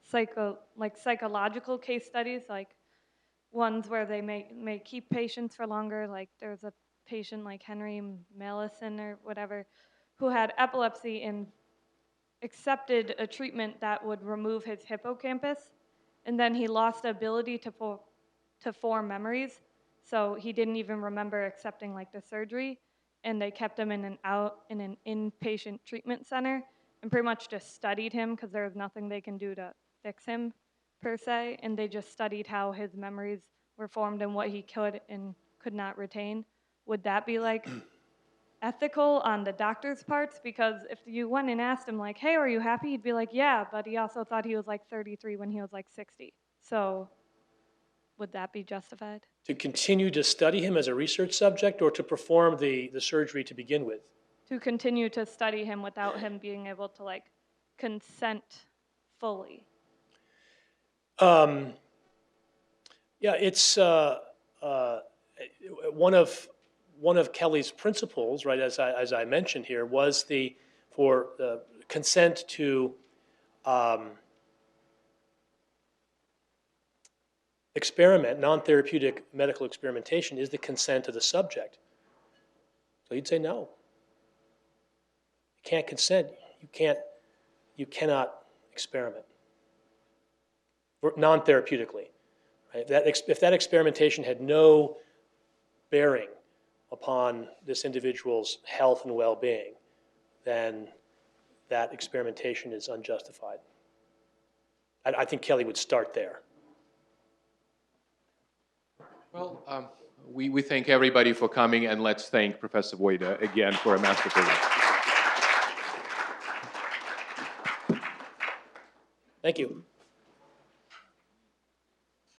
psychological case studies, like ones where they may keep patients for longer. Like there's a patient like Henry Mallison or whatever who had epilepsy and accepted a treatment that would remove his hippocampus, and then he lost the ability to form memories, so he didn't even remember accepting like the surgery. And they kept him in an inpatient treatment center and pretty much just studied him because there was nothing they can do to fix him per se. And they just studied how his memories were formed and what he could and could not retain. Would that be like ethical on the doctor's parts? Because if you went and asked him like, hey, are you happy? He'd be like, yeah, but he also thought he was like 33 when he was like 60. So would that be justified? To continue to study him as a research subject or to perform the surgery to begin with? To continue to study him without him being able to like consent fully. Yeah, it's one of Kelly's principles, right? As I mentioned here, was for consent to experiment, non-therapeutic medical experimentation, is the consent of the subject. So you'd say no. You can't consent. You cannot experiment non-therapeutically. Right? If that experimentation had no bearing upon this individual's health and well-being, then that experimentation is unjustified. I think Kelly would start there. Well, we thank everybody for coming, and let's thank Professor Wojda again for a masterful work. Thank you.